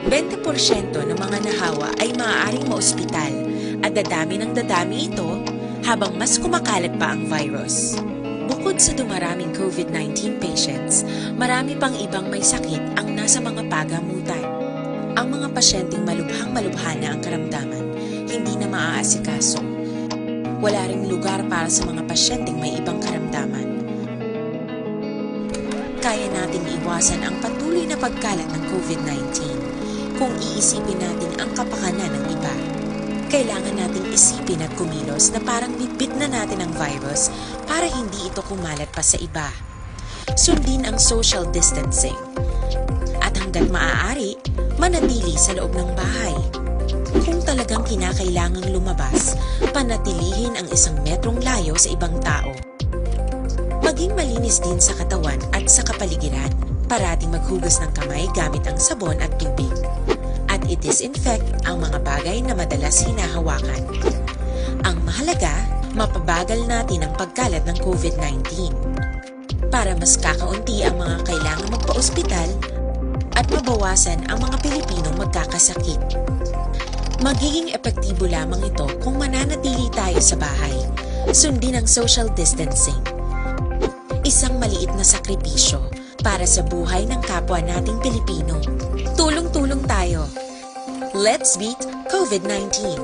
20% ng mga nahawa ay maaaring maospital at dadami ng dadami ito habang mas kumakalat pa ang virus. Bukod sa dumaraming COVID-19 patients, marami pang ibang may sakit ang nasa mga pagamutan. Ang mga pasyenteng malubhang-malubha na ang karamdaman, hindi na maaasikaso. Wala ring lugar para sa mga pasyenteng may ibang karamdaman. Kaya nating iwasan ang patuloy na pagkalat ng COVID-19 kung iisipin natin ang kapakanan ng iba. Kailangan nating isipin at kumilos na parang bitbit na natin ang virus para hindi ito kumalat pa sa iba. Sundin ang social distancing. At hanggat maaari, manatili sa loob ng bahay. Kung talagang kinakailangang lumabas, panatilihin ang 1 metrong layo sa ibang tao. Maging malinis din sa katawan at sa kapaligiran. Parating maghugas ng kamay gamit ang sabon at tubig. At i-disinfect ang mga bagay na madalas hinahawakan. Ang mahalaga, mapabagal natin ang pagkalat ng COVID-19 para mas kakaunti ang mga kailangang magpa-ospital at mabawasan ang mga Pilipinong magkakasakit. Magiging epektibo lamang ito kung mananatili tayo sa bahay. Sundin ang social distancing. Isang maliit na sakripisyo para sa buhay ng kapwa nating Pilipino. Tulong-tulong tayo. Let's beat COVID-19.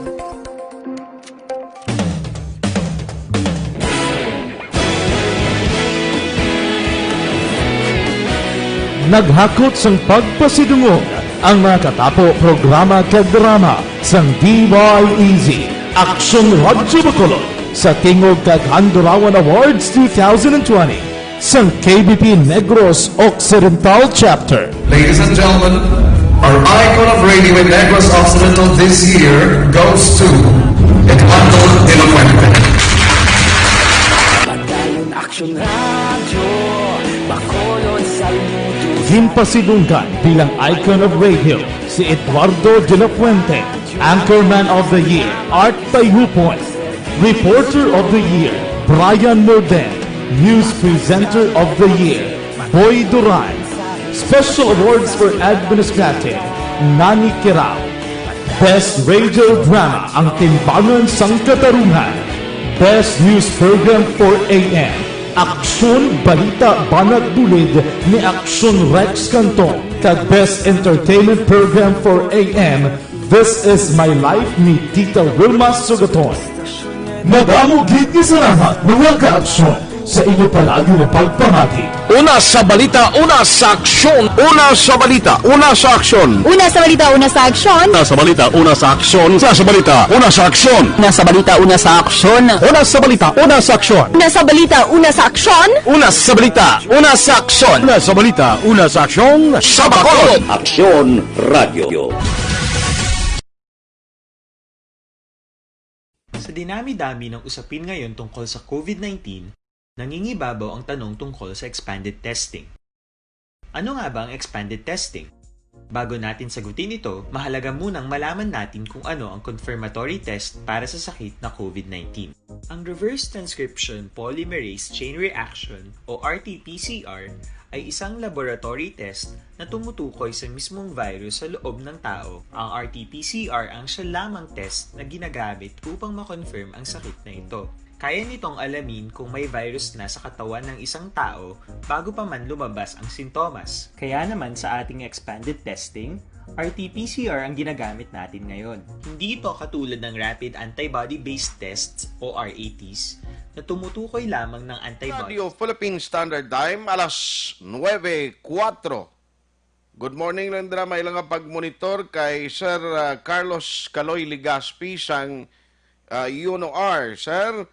Naghakot sang pagpasidungog ang mga katapo programa kag drama sang DYEZ Action Radyo Bacolod sa Tingog kag Handurawan Awards 2020 sang KBP Negros Occidental Chapter. Ladies and gentlemen, our icon of radio in Negros Occidental this year goes to Eduardo de la Fuente. Padayon Action Radio, Bacolod saludo. Himpasidunggan bilang icon of radio si Eduardo de la Fuente, Anchorman of the Year, Art Tayhupoy, Reporter of the Year, Brian Morden, News Presenter of the Year, Boy Duran, Special Awards for Administrative, Nani Kirao, Best Radio Drama, Ang Timbangan sang Katarungan, Best News Program for AM, Aksyon Balita Banat Bulid ni Aksyon Rex Canton, kag Best Entertainment Program for AM, This Is My Life ni Tita Wilma Sugaton. Madamo gid ni salamat mga ka-aksyon sa inyo palagi na pagpamati. Una sa balita, una sa aksyon. Una sa balita, una sa aksyon. Una sa balita, una sa aksyon. Una sa balita, una sa aksyon. Una sa balita, una sa aksyon. Una sa balita, una sa aksyon. Una sa balita, una sa aksyon. Una sa balita, una sa aksyon. Una sa balita, una sa aksyon. Una sa balita, una sa aksyon. Sa Bacolod. Aksyon Radio. Sa dinami-dami ng usapin ngayon tungkol sa COVID-19, nangingibabaw ang tanong tungkol sa expanded testing. Ano nga ba ang expanded testing? Bago natin sagutin ito, mahalaga munang malaman natin kung ano ang confirmatory test para sa sakit na COVID-19. Ang reverse transcription polymerase chain reaction o RT-PCR ay isang laboratory test na tumutukoy sa mismong virus sa loob ng tao. Ang RT-PCR ang siya lamang test na ginagamit upang makonfirm ang sakit na ito. Kaya nitong alamin kung may virus na sa katawan ng isang tao bago pa man lumabas ang sintomas. Kaya naman sa ating expanded testing, RT-PCR ang ginagamit natin ngayon. Hindi ito katulad ng rapid antibody-based tests o RATs na tumutukoy lamang ng antibody. Radio Philippine Standard Time, alas 9:04. Good morning, Lendra. May lang pag-monitor kay Sir Carlos Caloy Ligaspi sang UNOR. Sir,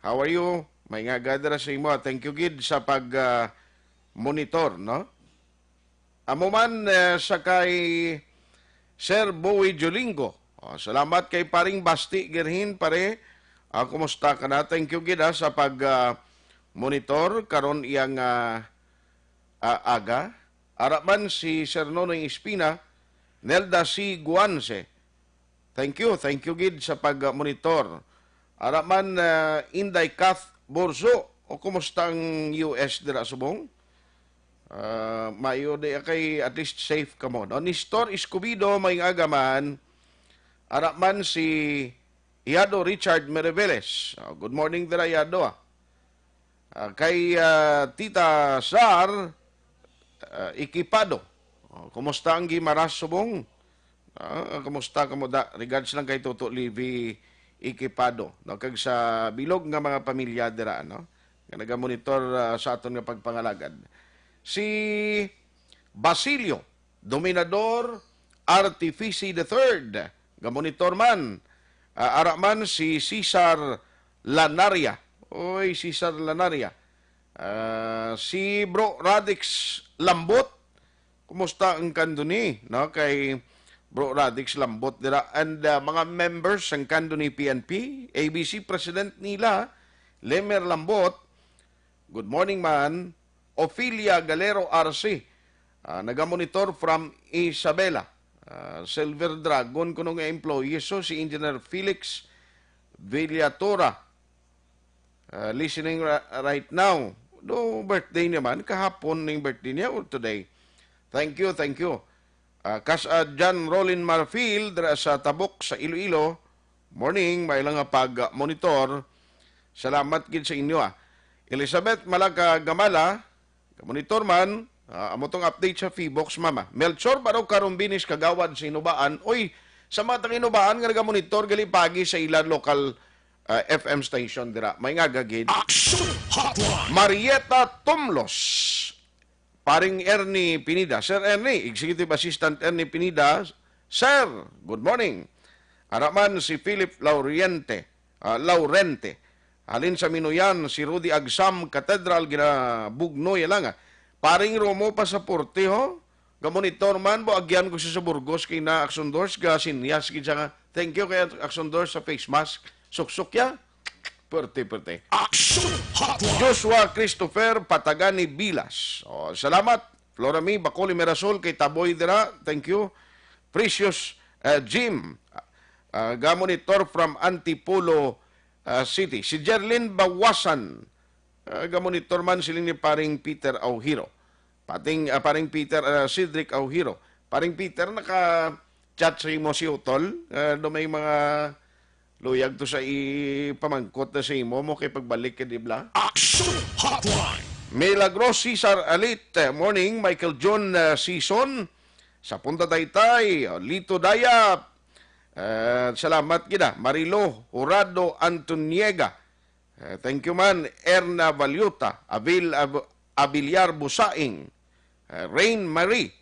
how are you? May nga gadara sa imo. Thank you, Gid, sa pag-monitor, no? Amo man sa kay Sir Bowie Jolingo. Salamat kay paring Basti Gerhin, pare. Kumusta ka na? Thank you, Gid, sa pag-monitor. Karon iyang aga. Araman si Sir Nonoy Espina, Nelda C. Guanse. Thank you, Gid, sa pag-monitor. Araman Inday Kath Borso. O kumusta ang US dira subong? Mayo de kay at least safe ka mo. No? Nistor Escobido may agaman. Araman si Iado Richard Mereveles. Good morning dira Iado. Kay Tita Sar Ikipado. Kumusta ang gimaras subong? Kumusta ka mo da? Regards lang kay Toto Livy Ikipado. No? Kag sa bilog nga mga pamilya dira, no? Naga-monitor sa aton nga pagpangalagad. Si Basilio Dominador Artifici III, ga-monitor man. Araman si Cesar Lanaria. Oy, Cesar Lanaria. Si Bro Radix Lambot. Kumusta ang kanduni, no? Kay Bro Radix Lambot dira and mga members ng kanduni PNP, ABC President nila Lemer Lambot. Good morning man. Ophelia Galero RC. Nagamonitor from Isabela. Silver Dragon kuno nga employee. So si Engineer Felix Villatora. Listening right now. No birthday naman. Kahapon ng birthday niya or today. Thank you. John Rolin Marfil sa Tabok sa Iloilo. Morning. May lang pag-monitor. Salamat gid sa inyo. Elizabeth Malaga Gamala. Monitor man, amotong update sa Feebox, mama. Melchor Baraw Karumbinis kagawad sa Inubaan. Oy, sa matang Inubaan nga nagamonitor gali pagi sa ilang local FM station dira. May nga gagid. Marieta Tumlos. Paring Ernie Pinida. Sir Ernie, Executive Assistant Ernie Pinida. Sir, good morning. Araman si Philip Laurente. Halin sa Minuyan, si Rudy Agsam, Cathedral, ginabugnoy lang. Paring Romo Pasaporte, ho? Gamonitor man, bo, agyan ko siya sa Burgos, kay na Action Doors, sinyas, nga. Thank you kay Action Doors sa face mask. Suksuk ya? Perte. Joshua Christopher Patagani Bilas. Salamat. Florami, Bacoli Merasol, kay Taboy Dira. Thank you. Precious Jim. Gamonitor from Antipolo City. Si Jerlyn Bawasan, gamonitor man siling ni paring Peter Auhiro. Paring Peter Cedric Auhiro. Paring Peter naka-chat sa imo si Utol. May mga luyag to sa ipamangkot na sa imo mo kay pagbalik ka dibla. Action Hotline. Milagros Cesar Alit. Morning. Michael John Season. Sa Punta Taytay. Lito Dayap. Salamat kita. Marilo Jurado Antoniega. Thank you man. Erna Valuta. Abiliar Busaing. Rain Marie.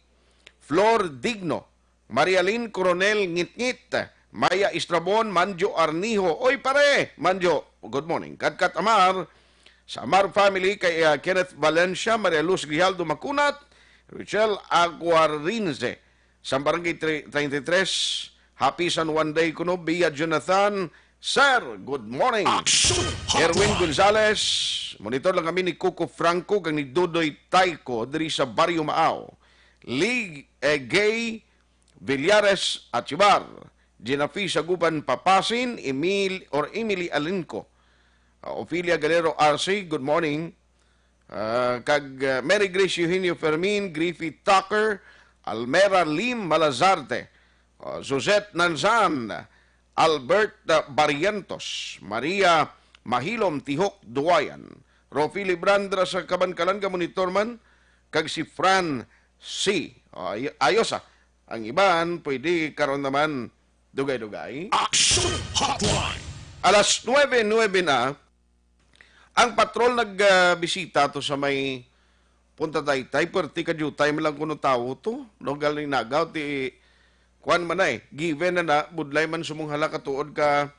Flor Digno. Marialyn Coronel Ngitngit. Maya Istrabon. Manjo Arnijo. Oy pare! Manjo, good morning. Kadkat Amar. Sa Amar family kay Kenneth Valencia. Maria Luz Grijaldo Makunat. Richel Aguarinze. Sa Barangay 33. Happy San Juan Day kuno, Bia Jonathan. Sir, good morning. Erwin Gonzales. Monitor lang kami ni Coco Franco kang ni Dodoy Taiko diri sa Barrio Maaw. Lee Gay Villares Achibar, Ginafi Sagupan Papasin, Emily Alinco, Ophelia Galero RC, good morning. Mary Grace Eugenio Fermin, Griffith Tucker, Almera Lim Malazarte, Suzette Nanzan, Albert Barrientos, Maria Mahilom Tihok Duwayan, Rofi Librandra sa Kabankalan Monitorman, kag si Fran C. Ayos ang iban, pwede karon naman dugay-dugay. Action Hotline! Alas 9:09 na, ang patrol nagbisita to sa may Punta Taytay, perti ka jutay mo lang kuno tao to. No, galing nagaw, ti kuan man na given na budlay man sumong hala katuod ka,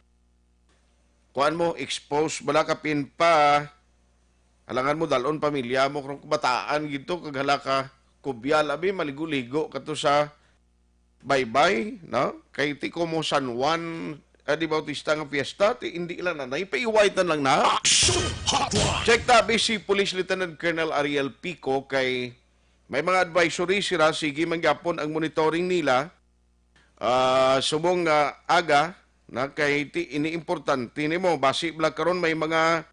kuan mo, expose, bala ka pinpa, halangan mo dalon pamilya mo, kung bataan gito, kag hala ka kubyal, abi, maligo-ligo kato sa baybay, no? Kay ti ko mo San Juan, di Bautista nga fiesta, hindi ilan na ipaiwaitan lang na. Action Hotline! Check tabi si Police Lieutenant Colonel Ariel Pico kay may mga advisory sila, sige mangyapon ang monitoring nila sumong aga na kay iniimportante nimo basi bla karon may mga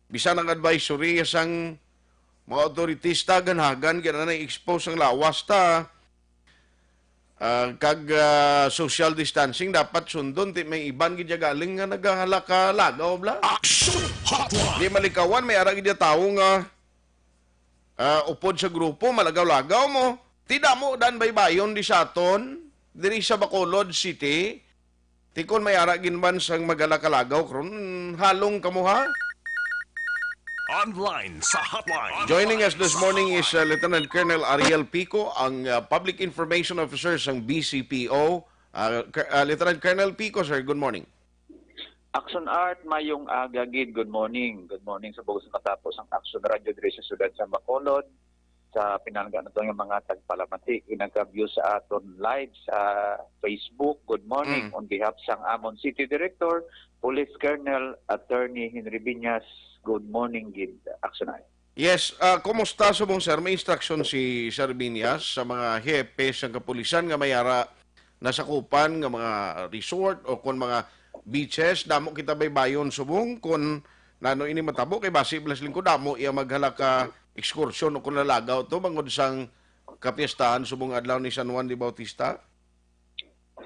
bisan ang advisory sang mga authorities ta ganhagan gana na expose ang lawas ta. Kag social distancing dapat sundon ti may iban gid galing nga nagahalaka lagaw bla. Action Hotline! Di malikawan may ara gid tawo nga upod sa grupo malagaw-lagaw mo. Tida mo dan baybayon di saton diri sa Bacolod City. Tikon may ara gin man sang magalaka-lagaw kron halong kamo ha. Online sa hotline. Joining us this morning is Lieutenant Colonel Ariel Pico, ang Public Information Officer ng BCPO. Lieutenant Colonel Pico, sir, good morning. Action Art, mayong agagid, good morning. Good morning sa buong katapos ang Action Radio diri sa siyudad sa Bacolod. Sa pinangga na ito yung mga tagpalamati, inag-view sa aton live sa Facebook. Good morning on behalf sang Amon City Director, Police Colonel Attorney Henry Biñas. Good morning, Gid Action Art. Yes, kumusta sa mong sir? May instruction si Sir Biñas sa mga hepe sa kapulisan nga mayara nasakupan nga mga resort o kung mga beaches, damo kita baybayon subong kung nano ini matabo kay basi blas lingko damo iya maghala ka ekskursyon o kung lalagaw to bangod sang kapiestahan subong adlaw ni San Juan de Bautista.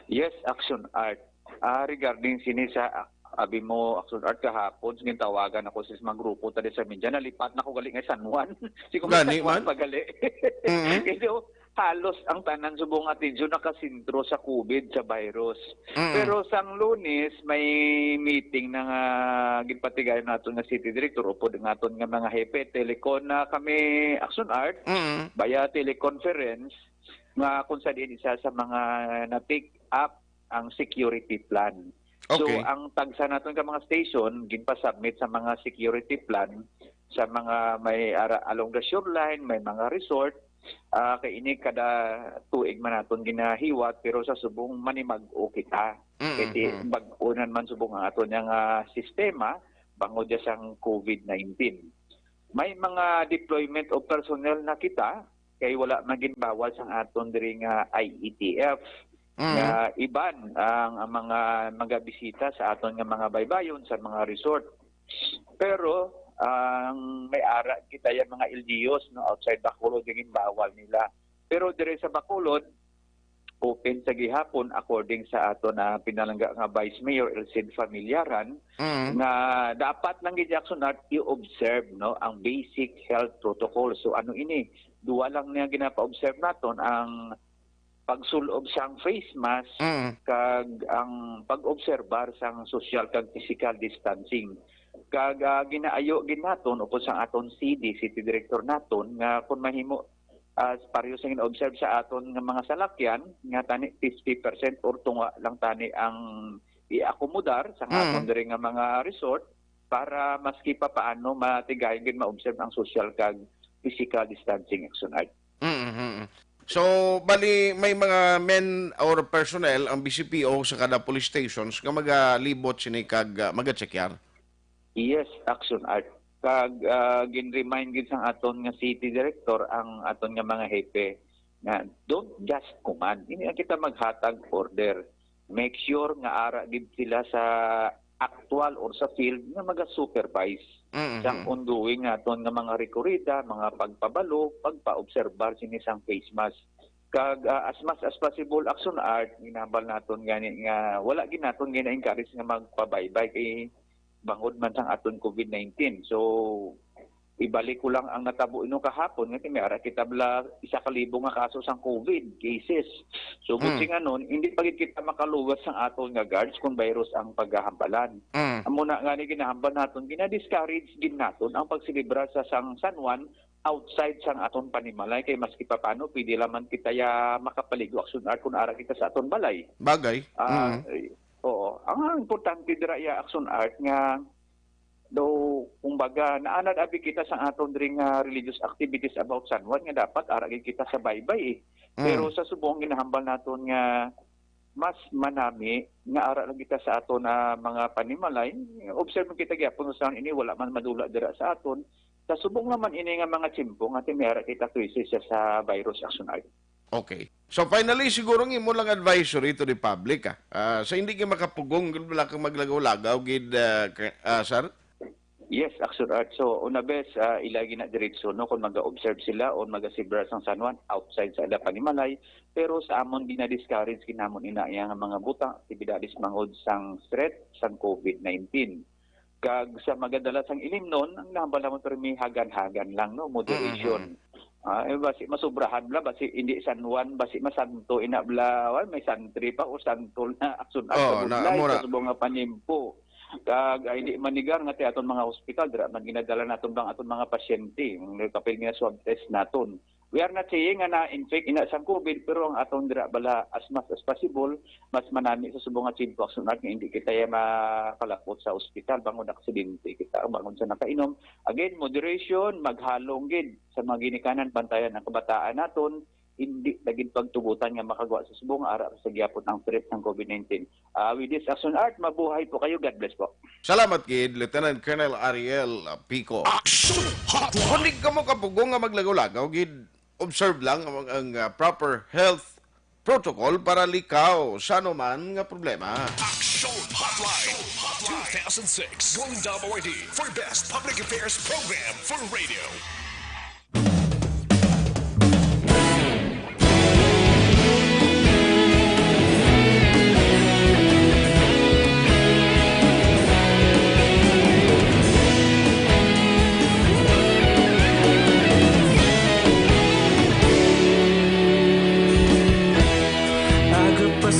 Yes, Action Art. Regarding sini sa abi mo Action Art kahapon, sige tawagan ako sa mga grupo tadi sa media, nalipat na ko gali nga San Juan. Siguro San Juan pagali. Kasi halos ang tanan subong atensyon nakasintro sa COVID, sa virus. Pero sang Lunes may meeting na nga ginpatigayon naton nga City Director upo naton nga mga hepe telecon na kami Action Art via teleconference nga kung sa din isa sa mga na-take up ang security plan. Okay. So ang tagsa naton ka mga station ginpa-submit sa mga security plan sa mga may along the shoreline, may mga resort. Kay ini kada tuig man naton ginahiwat pero sa subong manimag-o kita. Kasi bag-unan man subong ang aton nga sistema bangod ya sang COVID-19. May mga deployment of personnel na kita kay wala maging bawal sang aton diri nga IETF. Nga iban ang mga bisita sa aton nga mga baybayon sa mga resort. Pero ang may ara kita yung mga LGUs no outside Bacolod yung bawal nila. Pero dire sa Bacolod open sa gihapon according sa aton na pinalangga nga Vice Mayor Elcid Familiaran na dapat lang gid Action Art i-observe no ang basic health protocol. So ano ini? Duwa lang niya ginapa-observe naton ang pagsulob sang face mask kag ang pag-obserbar sang social kag physical distancing. Kag ginaayo ginaton upod sang aton CD, City Director naton nga kun mahimo as pareho sa gina-observe sa aton nga mga salakyan nga tani 50% or tunga lang tani ang i-akomodar sa aton diri nga mga resort para maski pa paano matigayon gid ma-observe ang social kag physical distancing Action Art. So, bali may mga men or personnel ang BCPO sa kada police stations nga magalibot sini kag maga-checkyan. Yes, Action Art. Kag gin-remind gid sang aton nga City Director ang aton nga mga hepe nga don't just command. Hindi na kita maghatag order. Make sure nga ara gid sila sa actual or sa field nga maga-supervise sang ongoing naton nga mga rekurita, mga pagpabalo, pagpa-obserbar sinisang face mask. Kag as much as possible action art ginambal naton gani nga wala gid naton gina-encourage nga magpabaybay kay bangod man sang aton COVID-19. So ibalik ko lang ang natabo ino kahapon nga timera kita bla 1,000 nga kaso sang COVID cases. So buti nga nun, hindi pa gid kita makaluwas sang aton nga guards kung virus ang paghahambalan. Amo na nga ni ginahambal naton, gina-discourage din naton ang pagselebrar sa sang San Juan outside sang aton panimalay kay maski paano pwede laman kita ya makapaligo action art kung ara kita sa aton balay. Bagay. Oo. Ang importante dira ya action art nga do kumbaga naanad abi kita sa aton dring religious activities about San Juan nga dapat ara kita sa baybay Pero sa subong ginahambal naton nga mas manami nga ara lang kita sa aton na mga panimalay. Observe kita gyapon sa ini wala man madula dira sa aton. Sa subong naman ini nga mga tsimpo nga timera kita krisis sa virus action art. Okay. So finally, siguro ng imo lang advisory to the public. So hindi ka makapugong, wala kang maglagaw-lagaw, sir? Yes, action art. So, una bes, ilagi na diretso no, kung mag-observe sila o mag-asibra sang San Juan outside sa ala panimalay. Pero sa amon din na-discourage kinamon inaya nga mga butang aktibidades mangod sang threat sang COVID-19. Kag sa magadala sang ilim nun, ang nambal naman pero may hagan-hagan lang, no, moderation. Basi masubrahan bla, basi hindi San Juan, basi masanto ina bla, may santri pa o santol na action art sa subong nga panimpo. Kag hindi manigar nga ti aton mga hospital dira man ginadala naton bang aton mga pasyente kapil nga swab test naton. We are not saying nga na infect ina sang COVID pero ang aton dira bala as much as possible mas manami sa subong nga chimpo action art nga hindi kita ya makalakot sa hospital bangon aksidente kita bangon sa nakainom. Again moderation maghalong gid sa mga ginikanan bantayan ng kabataan naton. Hindi lagid pagtugutan nga makagawa sa subong ara sa gyapon ang threat ng COVID-19. With this action art, mabuhay po kayo. God bless po. Salamat kid, Lieutenant Colonel Ariel Pico. Action Hotline! Kung di ka mo kapugong nga maglagaw-lagaw, gid, observe lang ang proper health protocol para likaw sa anuman nga problema. Action Hotline 2006 Golden Dome Award for Best Public Affairs Program for Radio.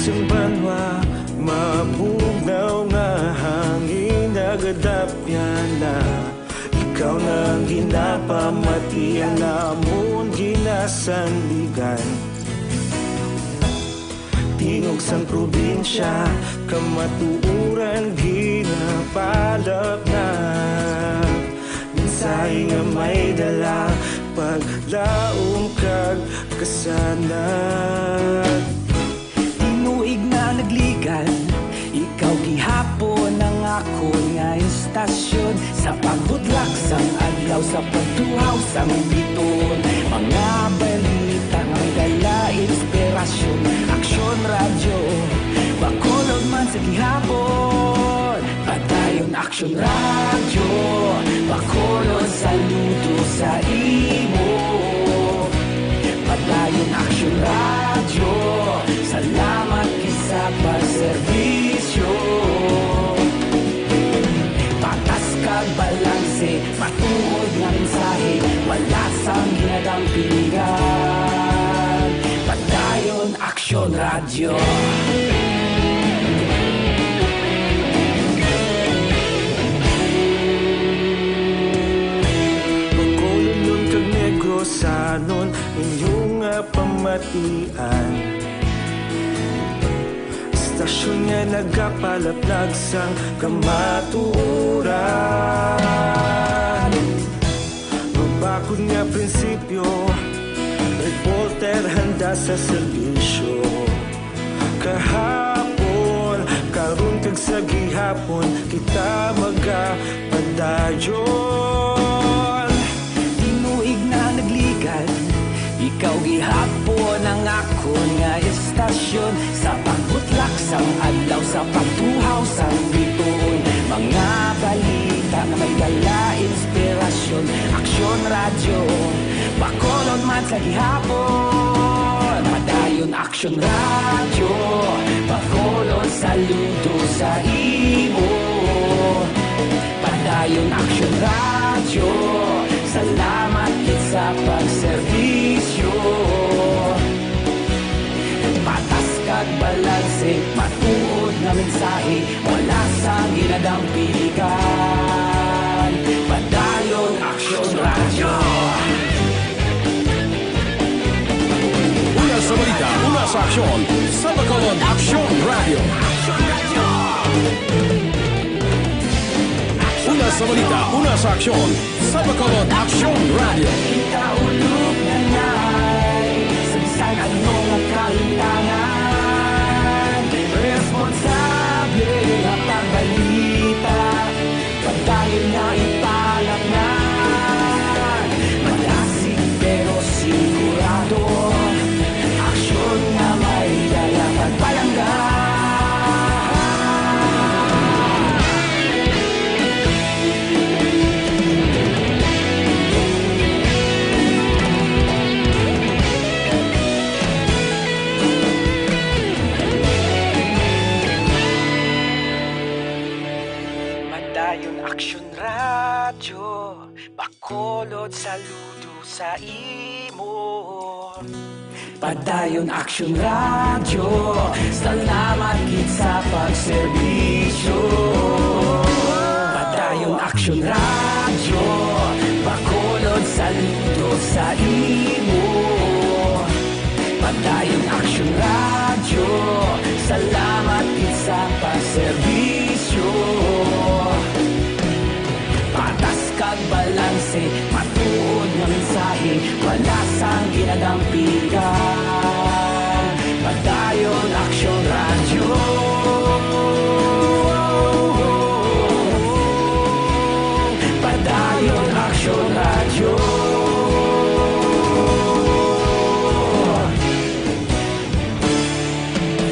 Yung banwa, mabugnaw nga hangin nagadapyan na ikaw nang ginapamatian namon ginasandigan. Tingog sang probinsya, kamatuuran ginapalap na minsay nga may dala paglaom kag kasanat. Nagligan, ikaw gihapon ang ako nga istasyon sa pagudlak sang adlaw sa pagtuhaw sang biton mga balita ang dala inspirasyon aksyon radyo bakulog man sa gihapon padayon aksyon radyo bakulog saludo sa imo padayon aksyon radyo salamat sa pagserbisyo patas kag balanse matuod nga mensahe wala sang ginadampingan padayon aksyon radyo pagkulunod kag negosanon inyong pamatian stasyon nga nagapalaplag sang kamaturan mabakod nga prinsipyo reporter handa sa serbisyo kahapon karon kag sa gihapon kita magapadayon tinuig na nagligan Ikaw gihapon ang ako nga istasyon sa pagbutlak sang adlaw sa pagtuhaw sang bituon. Mga balita na may dala inspirasyon. Aksyon radyo, bakolod man sa gihapon. Padayon aksyon radyo, bakolod saludo sa imo. Padayon aksyon radyo, salamat kit sa pagserbisyo. Patas kag balanse, matuod na mensahe, wala sa ginadampikan. Padayon aksyon radyo. Una sa balita, una sa aksyon, sa Bacolod Aksyon Radio. Una sa balita, una sa aksyon, sa Bacolod Aksyon Radio. Ikaulog na na'y sansan at mga kahintangan. Responsable na pagbalita, pagdahil na ipalat na. Malasig pero sigurado, aksyon na may dala pagpalanggan. Padayon aksyon radyo, bakolod saludo sa imo. Padayon aksyon radyo, salamat kit sa pagserbisyo. Padayon aksyon radyo, bakolod saludo sa imo. Padayon aksyon radyo, salamat kit sa pagserbisyo. Patas kag balanse, matuod nga mensahe, wala sang ginadampikan. Padayon aksyon radyo. Padayon aksyon radyo.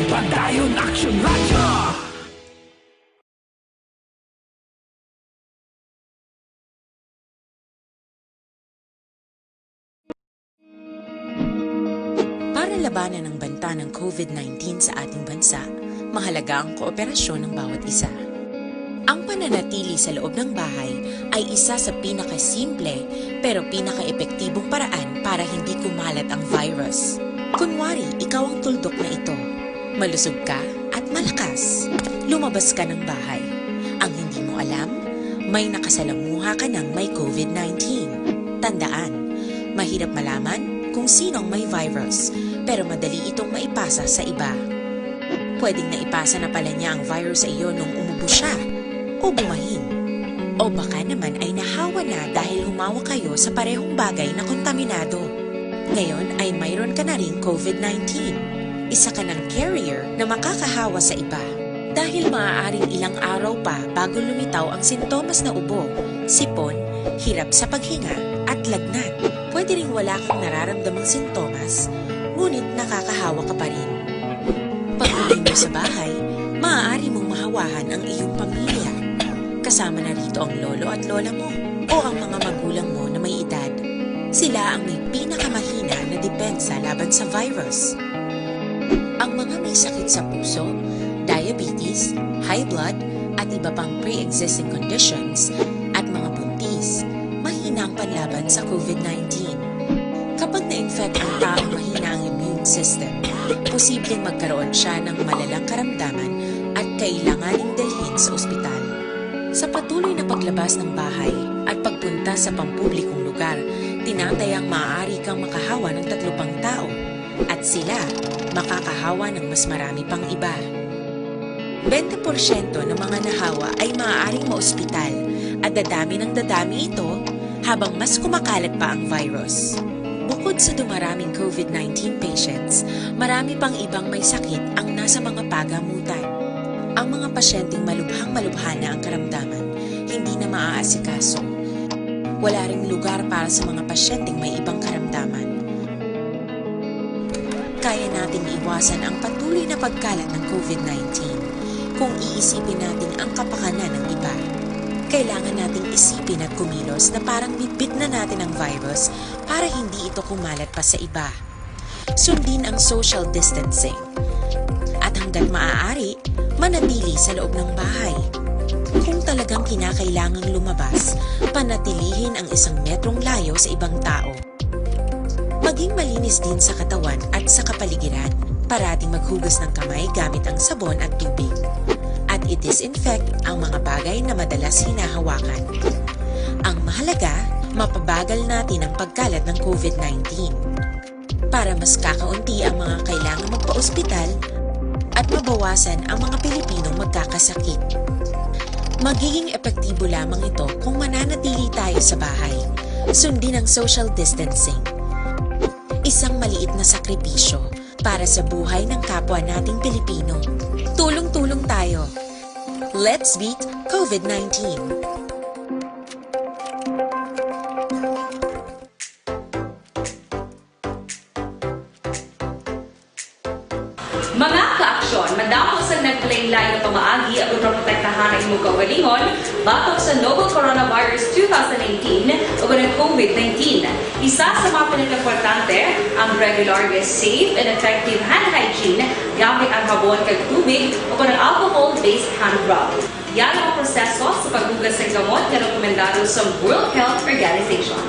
Padayon aksyon radyo. Para labanan ang banta ng COVID-19 sa ating bansa, mahalaga ang kooperasyon ng bawat isa. Ang pananatili sa loob ng bahay ay isa sa pinakasimple pero pinaka-epektibong paraan para hindi kumalat ang virus. Kunwari, ikaw ang tuldok na ito. Malusog ka at malakas. Lumabas ka ng bahay. Ang hindi mo alam, may nakasalamuha ka ng may COVID-19. Tandaan, mahirap malaman kung sinong may virus, pero madali itong maipasa sa iba. Pwedeng naipasa na pala niya ang virus sa iyo nung umubo siya, o bumahin. O baka naman ay nahawa na dahil humawa kayo sa parehong bagay na kontaminado. Ngayon ay mayroon ka na ring COVID-19. Isa ka ng carrier na makakahawa sa iba. Dahil maaaring ilang araw pa bago lumitaw ang sintomas na ubo, sipon, hirap sa paghinga at lagnat. Pwede ring wala kang nararamdamang sintomas, ngunit nakakahawa ka pa rin. Pag-uwi mo sa bahay, maaari mong mahawahan ang iyong pamilya. Kasama na rito ang lolo at lola mo o ang mga magulang mo na may edad. Sila ang may pinakamahina na depensa laban sa virus. Ang mga may sakit sa puso, diabetes, high blood, at iba pang pre-existing conditions at mga buntis, mahina ang panlaban sa COVID-19. Kapag na-infect ang taong mahina ang immune system, posibleng magkaroon siya ng malalang karamdaman at kailanganing dalhin sa ospital. Sa patuloy na paglabas ng bahay at pagpunta sa pampublikong lugar, tinatayang maaari kang makahawa ng 3 pang tao at sila makakahawa ng mas marami pang iba. 20% ng mga nahawa ay maaaring maospital at dadami ng dadami ito habang mas kumakalat pa ang virus. Bukod sa dumaraming COVID-19 patients, marami pang ibang may sakit ang nasa mga pagamutan. Ang mga pasyenteng malubhang-malubha na ang karamdaman, hindi na maaasikaso. Wala ring lugar para sa mga pasyenteng may ibang karamdaman. kaya nating iwasan ang patuloy na pagkalat ng COVID-19 kung iisipin natin ang kapakanan ng iba. Kailangan nating isipin at kumilos na parang bitbit na natin ang virus para hindi ito kumalat pa sa iba. Sundin ang social distancing. At hanggat maaari, manatili sa loob ng bahay. Kung talagang kinakailangang lumabas, panatilihin ang 1 metrong layo sa ibang tao. Maging malinis din sa katawan at sa kapaligiran. Parating maghugas ng kamay gamit ang sabon at tubig. At i-disinfect ang mga bagay na madalas hinahawakan. Ang mahalaga, mapabagal natin ang pagkalat ng COVID-19 para mas kakaunti ang mga kailangang magpa-ospital at mabawasan ang mga Pilipinong magkakasakit. Magiging epektibo lamang ito kung mananatili tayo sa bahay. Sundin ang social distancing. Isang maliit na sakripisyo para sa buhay ng kapwa nating Pilipino. Tulong-tulong tayo. Let's beat COVID-19. Mga ka-aksyon, madamo sa naglaylay na pamaagi at protektahan ang imong kaugalingon batok sa novel coronavirus 2018 o ng COVID-19. Isa sa mga pinaka-importante ang regular, safe, and effective hand hygiene gamit ang sabon kag tubig o ng alcohol-based hand rub. Yan ang proseso sa paghugas ng gamot na rekomendado sa World Health Organization.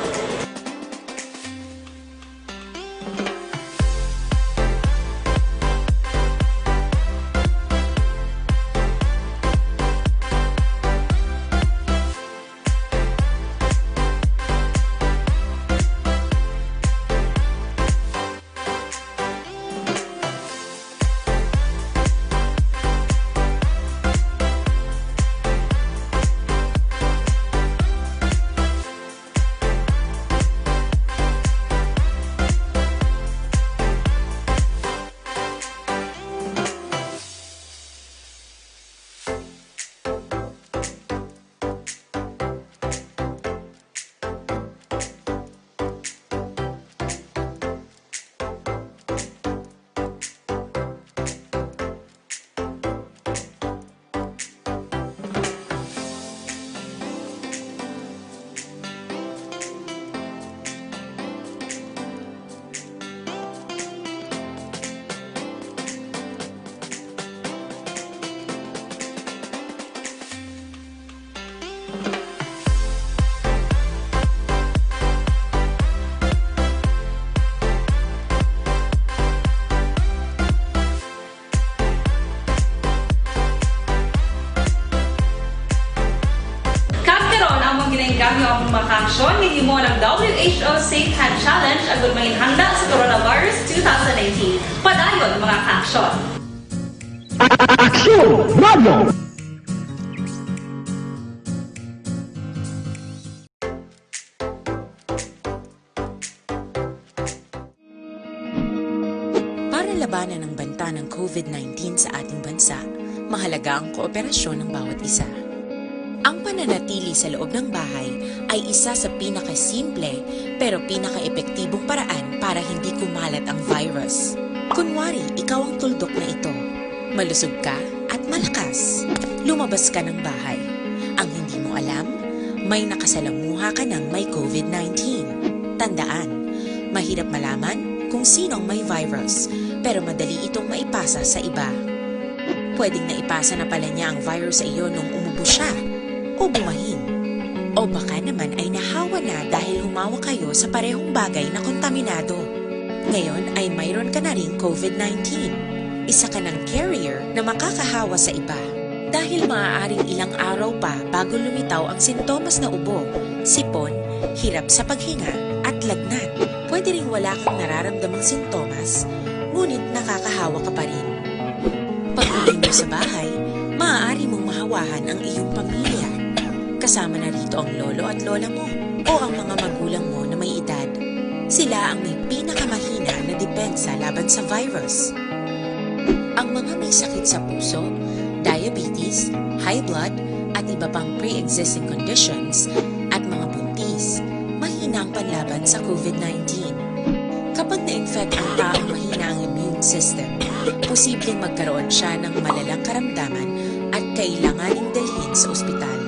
Gamyo ang makaksyon, hindi mo ng WHO Safe Hand Challenge ang gulmahin handa sa coronavirus 2019. Padayon mga kaaksyon! Aksyon Radio! Para labanan ang banta ng COVID-19 sa ating bansa, mahalaga ang kooperasyon ng bawat isa. Ang pananatili sa loob ng bahay ay isa sa pinakasimple pero pinaka-epektibong paraan para hindi kumalat ang virus. Kunwari, ikaw ang tuldok na ito. Malusog ka at malakas. Lumabas ka ng bahay. Ang hindi mo alam, may nakasalamuha ka ng may COVID-19. Tandaan, mahirap malaman kung sinong may virus, pero madali itong maipasa sa iba. Pwedeng naipasa na pala niya ang virus sa iyo nung umubo siya o bumahin. O baka naman ay nahawa na dahil humawa kayo sa parehong bagay na kontaminado. Ngayon ay mayroon ka na ring COVID-19. Isa ka ng carrier na makakahawa sa iba. Dahil maaaring ilang araw pa bago lumitaw ang sintomas na ubo, sipon, hirap sa paghinga at lagnat. Pwede ring wala kang nararamdamang sintomas, ngunit nakakahawa ka pa rin. Pag-uwi mo sa bahay, maaari mong mahawahan ang iyong pamilya. Kasama na rito ang lolo at lola mo o ang mga magulang mo na may edad. Sila ang may pinakamahina na depensa laban sa virus. Ang mga may sakit sa puso, diabetes, high blood, at iba pang pre-existing conditions at mga buntis, mahina ang panlaban sa COVID-19. Kapag na-infect ang taong mahina ang immune system, posibleng magkaroon siya ng malalang karamdaman at kailanganing dalhin sa ospital.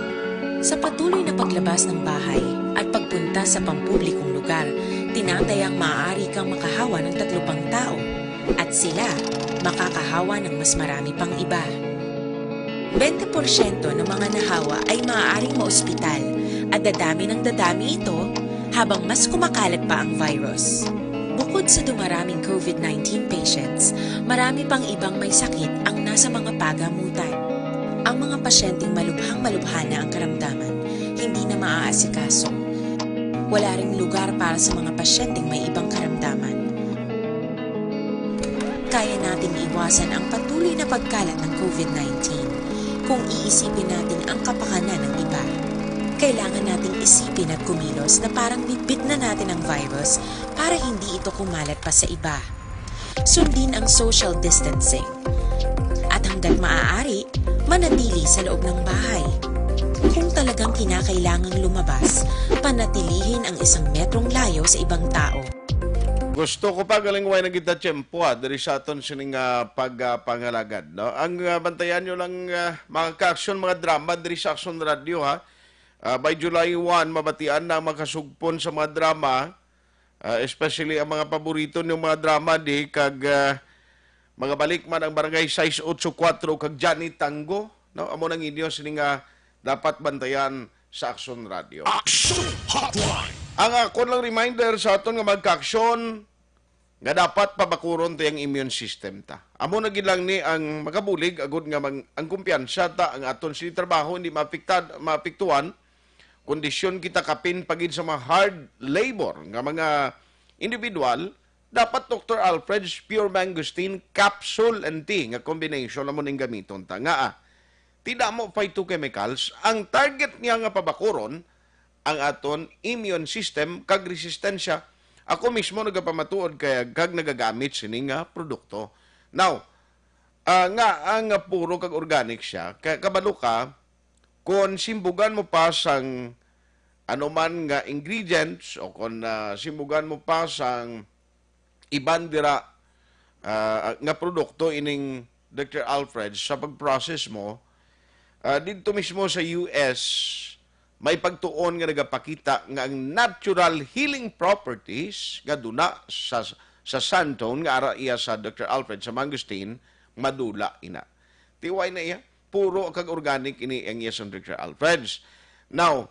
Sa patuloy na paglabas ng bahay at pagpunta sa pampublikong lugar, tinatayang maaari kang makahawa ng 3 pang tao at sila makakahawa ng mas marami pang iba. 20% ng mga nahawa ay maaaring maospital at dadami ng dadami ito habang mas kumakalat pa ang virus. Bukod sa dumaraming COVID-19 patients, marami pang ibang may sakit ang nasa mga pagamutan. Ang mga pasyenteng malubhang-malubha na ang karamdaman, hindi na maaasikaso. Wala ring lugar para sa mga pasyenteng may ibang karamdaman. Kaya nating iwasan ang patuloy na pagkalat ng COVID-19 kung iisipin natin ang kapakanan ng iba. Kailangan nating isipin at kumilos na parang bitbit na natin ang virus para hindi ito kumalat pa sa iba. Sundin ang social distancing. At hanggat maaari, manatili sa loob ng bahay. Kung talagang kinakailangang lumabas, panatilihin ang 1 metrong layo sa ibang tao. Gusto ko pa galing way na kita tiyempo diri sa aton sining pagpangalagad. No? Ang bantayan nyo lang mga ka-aksyon, mga drama diri sa Aksyon Radio ha. By July 1, mabatian na makasugpon sa mga drama, especially ang mga paborito ng mga drama di kag mga balik man ang barangay 684 kag Johnny Tango. No? Amo nang inyo sining dapat bantayan sa Aksyon Radio. Action Hotline! Ang ako lang reminder sa aton nga magka-aksyon nga dapat pabakuron tayong immune system ta. Amo na gid lang ni ang makabulig agud nga ang kumpiyansa ta ang aton si trabaho hindi maapektuhan kondisyon kita kapin pagid sa mga hard labor nga mga individual. Dapat Dr. Alfred's Pure Mangosteen Capsule and Tea nga combination amo ning gamiton ta nga tidak mo phytochemicals. Ang target niya nga pabakuron ang aton immune system kag resistensya. Ako mismo nagapamatuod kaya kag nagagamit sini nga produkto. Now, nga ang puro kag organic siya, kaya kabalo ka, kung simbugan mo pa sang anuman nga ingredients o kung simbugan mo pa sang iban dira nga produkto ining Dr. Alfred sa pag-process mo, dito mismo sa US, may pagtuon nga nagapakita nga ang natural healing properties nga duna sa santone nga ara iya sa Dr. Alfred sa mangosteen madula ina. Tiway na iya, puro kag organic ini ang iya sa Dr. Alfred's. Now,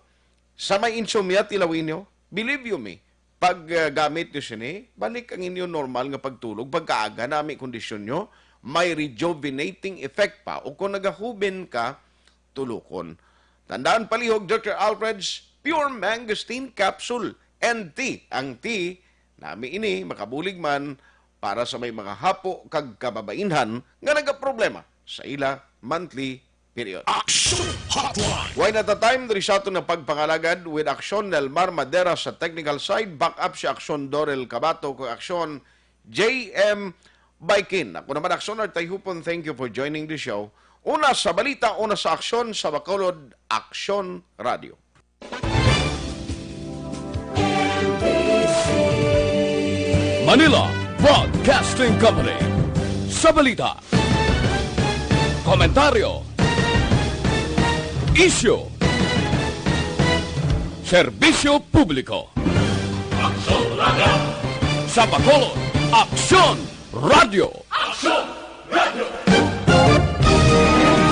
sa may insomnia tilawin nyo, believe you me, pag gamit nyo sini, balik ang inyo normal nga pagtulog, pagkaaga na may kondisyon nyo, may rejuvenating effect pa. O kung nagahubin ka, tulukon. Tandaan palihog, Dr. Alfred's Pure Mangosteen Capsule and Tea. Ang tea, nami ini, makabulig man, para sa may mga hapo kag kababainhan nga nagaproblema sa ila monthly period. Action Hotline! Why not a time diri sa aton na pagpangalagad with Aksyon Nelmar Madera sa technical side, back up si Aksyon Dorel Cabato kag Aksyon JM Baikin. Ako naman Aksyon Artayhupon, thank you for joining the show. Una sa balita, una sa aksyon sa Bacolod, Aksyon Radio. Manila Broadcasting Company. Sa balita, komentaryo, isyu, serbisyo publiko. Aksyon Radio. Sa Bacolod, Aksyon Radio. Aksyon